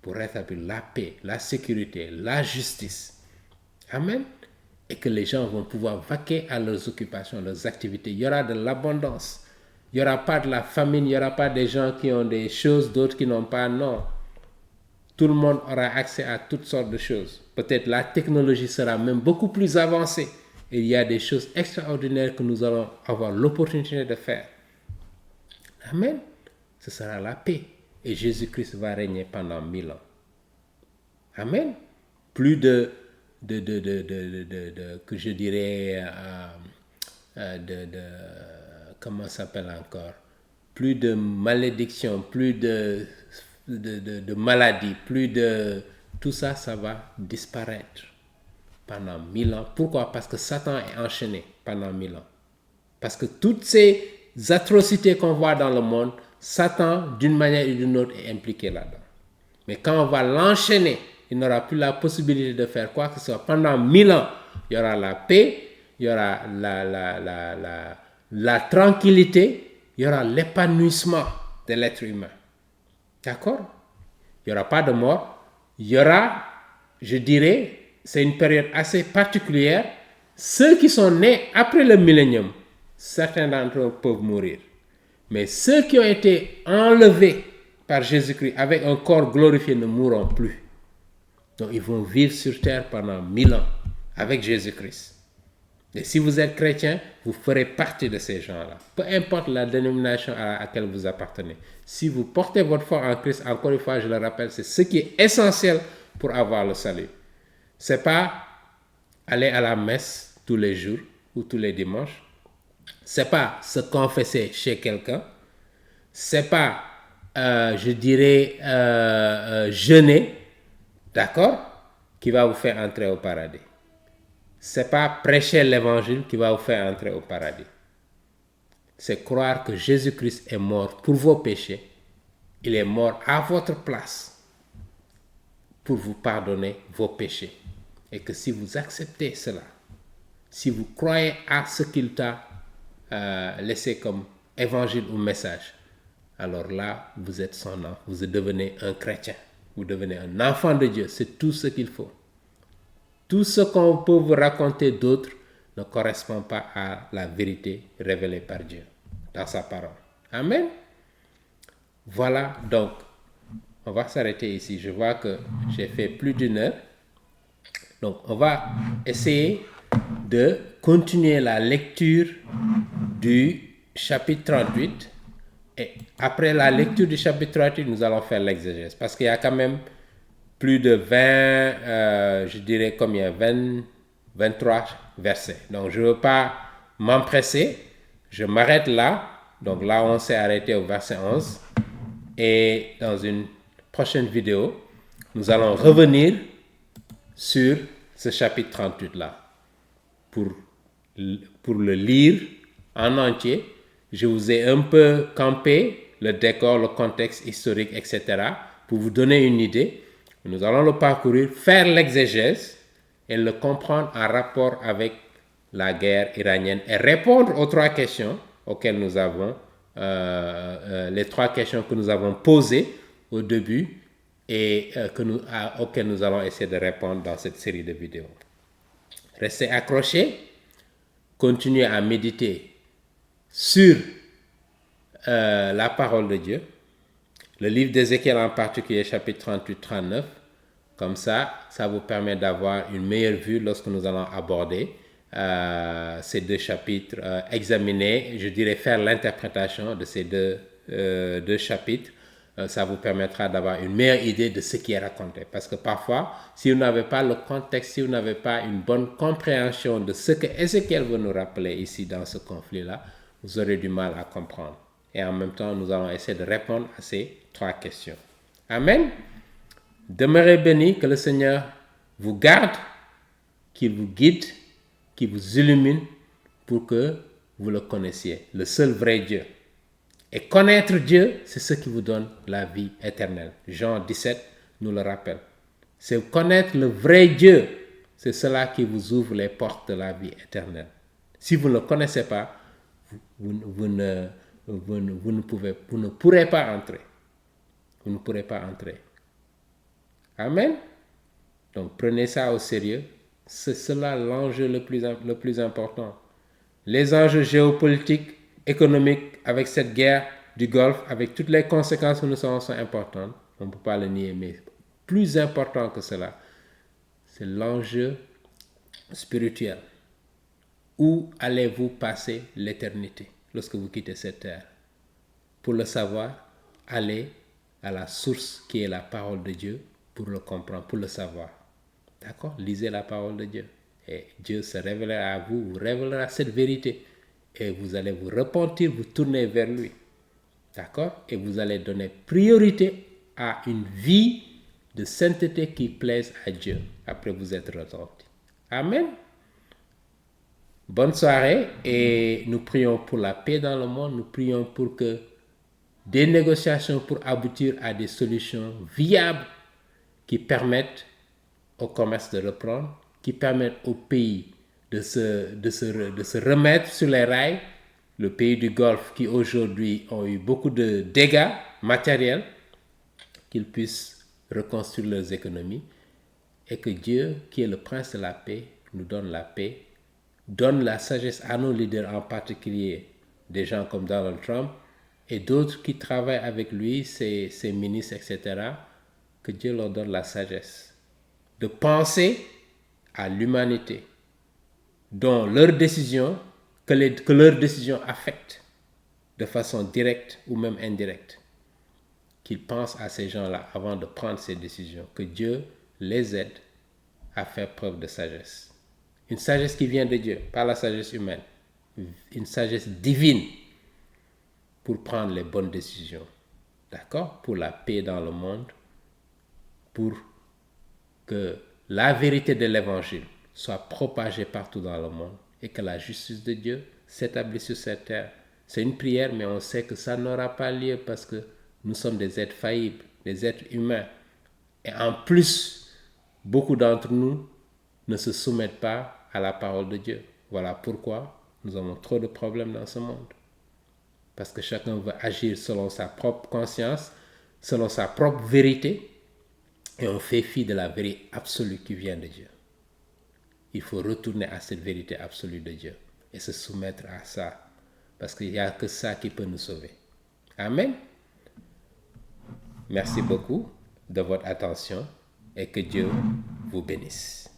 Pour rétablir la paix, la sécurité, la justice. Amen. Et que les gens vont pouvoir vaquer à leurs occupations, leurs activités. Il y aura de l'abondance. Il n'y aura pas de la famine, il n'y aura pas des gens qui ont des choses, d'autres qui n'ont pas. Non. Tout le monde aura accès à toutes sortes de choses. Peut-être la technologie sera même beaucoup plus avancée. Et il y a des choses extraordinaires que nous allons avoir l'opportunité de faire. Amen. Ce sera la paix. Et Jésus-Christ va régner pendant 1000 ans. Amen. Plus que je dirais, comment ça s'appelle encore, plus de malédiction, plus de maladies, plus de tout ça, ça va disparaître pendant 1000 ans. Pourquoi? Parce que Satan est enchaîné pendant 1000 ans. Parce que toutes ces atrocités qu'on voit dans le monde, Satan, d'une manière ou d'une autre, est impliqué là-dedans. Mais quand on va l'enchaîner, il n'aura plus la possibilité de faire quoi que ce soit. Pendant 1000 ans, il y aura la paix, il y aura la tranquillité, il y aura l'épanouissement de l'être humain. D'accord? Il n'y aura pas de mort. Il y aura, je dirais, c'est une période assez particulière. Ceux qui sont nés après le millénium, certains d'entre eux peuvent mourir. Mais ceux qui ont été enlevés par Jésus-Christ avec un corps glorifié ne mourront plus. Donc ils vont vivre sur terre pendant 1000 ans avec Jésus-Christ. Et si vous êtes chrétien, vous ferez partie de ces gens-là. Peu importe la dénomination à laquelle vous appartenez. Si vous portez votre foi en Christ, encore une fois, je le rappelle, c'est ce qui est essentiel pour avoir le salut. C'est pas aller à la messe tous les jours ou tous les dimanches. C'est pas se confesser chez quelqu'un. C'est pas, je dirais, jeûner, d'accord, qui va vous faire entrer au paradis. C'est pas prêcher l'évangile qui va vous faire entrer au paradis. C'est croire que Jésus-Christ est mort pour vos péchés. Il est mort à votre place pour vous pardonner vos péchés. Et que si vous acceptez cela, si vous croyez à ce qu'il t'a laissé comme évangile ou message, alors là, vous êtes son enfant, vous devenez un chrétien, vous devenez un enfant de Dieu, c'est tout ce qu'il faut. Tout ce qu'on peut vous raconter d'autre ne correspond pas à la vérité révélée par Dieu dans sa parole. Amen. Voilà, donc, on va s'arrêter ici. Je vois que j'ai fait plus d'1 heure. Donc, on va essayer de continuer la lecture du chapitre 38. Et après la lecture du chapitre 38, nous allons faire l'exégèse. Parce qu'il y a quand même plus de 20, je dirais combien, 23 versets. Donc, je ne veux pas m'empresser. Je m'arrête là. Donc là, on s'est arrêté au verset 11. Et dans une prochaine vidéo, nous allons revenir sur ce chapitre 38-là. Pour le lire en entier, je vous ai un peu campé le décor, le contexte historique, etc. pour vous donner une idée. Nous allons le parcourir, faire l'exégèse et le comprendre en rapport avec la guerre iranienne et répondre aux 3 questions auxquelles nous avons, les 3 questions que nous avons posées au début et auxquelles nous allons essayer de répondre dans cette série de vidéos. Restez accrochés, continuez à méditer sur la parole de Dieu. Le livre d'Ézéchiel en particulier, chapitre 38-39, comme ça vous permet d'avoir une meilleure vue lorsque nous allons aborder ces 2 chapitres, examiner, je dirais faire l'interprétation de ces deux chapitres. Ça vous permettra d'avoir une meilleure idée de ce qui est raconté. Parce que parfois, si vous n'avez pas le contexte, si vous n'avez pas une bonne compréhension de ce que Ézéchiel veut nous rappeler ici dans ce conflit-là, vous aurez du mal à comprendre. Et en même temps, nous allons essayer de répondre à ces 3 questions. Amen. Demeurez bénis, que le Seigneur vous garde, qu'il vous guide, qu'il vous illumine pour que vous le connaissiez, le seul vrai Dieu. Et connaître Dieu, c'est ce qui vous donne la vie éternelle. Jean 17 nous le rappelle. C'est connaître le vrai Dieu. C'est cela qui vous ouvre les portes de la vie éternelle. Si vous ne le connaissez pas, vous ne pourrez pas entrer. Vous ne pourrez pas entrer. Amen. Donc prenez ça au sérieux. C'est cela l'enjeu le plus important. Les enjeux géopolitiques, économiques, avec cette guerre du Golfe, avec toutes les conséquences que nous savons sont importantes. On ne peut pas le nier, mais plus important que cela, c'est l'enjeu spirituel. Où allez-vous passer l'éternité lorsque vous quittez cette terre? Pour le savoir, allez à la source qui est la parole de Dieu pour le comprendre, pour le savoir. D'accord? Lisez la parole de Dieu. Et Dieu se révélera à vous, vous révélera cette vérité. Et vous allez vous repentir, vous tourner vers lui. D'accord? Et vous allez donner priorité à une vie de sainteté qui plaise à Dieu après vous être retenti. Amen. Bonne soirée et nous prions pour la paix dans le monde. Nous prions pour que des négociations pour aboutir à des solutions viables qui permettent au commerce de reprendre, qui permettent au pays de se remettre sur les rails. Le pays du Golfe qui aujourd'hui ont eu beaucoup de dégâts matériels, qu'ils puissent reconstruire leurs économies et que Dieu, qui est le prince de la paix, nous donne la paix, donne la sagesse à nos leaders, en particulier des gens comme Donald Trump et d'autres qui travaillent avec lui, ses ministres, etc., que Dieu leur donne la sagesse de penser à l'humanité, dont leurs décisions, que leurs décisions affectent de façon directe ou même indirecte. Qu'ils pensent à ces gens-là avant de prendre ces décisions, que Dieu les aide à faire preuve de sagesse. Une sagesse qui vient de Dieu, pas la sagesse humaine, une sagesse divine pour prendre les bonnes décisions. D'accord? Pour la paix dans le monde, pour que la vérité de l'évangile soit propagée partout dans le monde et que la justice de Dieu s'établisse sur cette terre. C'est une prière, mais on sait que ça n'aura pas lieu parce que nous sommes des êtres faillibles, des êtres humains. Et en plus, beaucoup d'entre nous ne se soumettent pas à la parole de Dieu. Voilà pourquoi nous avons trop de problèmes dans ce monde. Parce que chacun veut agir selon sa propre conscience, selon sa propre vérité, et on fait fi de la vérité absolue qui vient de Dieu. Il faut retourner à cette vérité absolue de Dieu et se soumettre à ça, parce qu'il n'y a que ça qui peut nous sauver. Amen. Merci beaucoup de votre attention et que Dieu vous bénisse.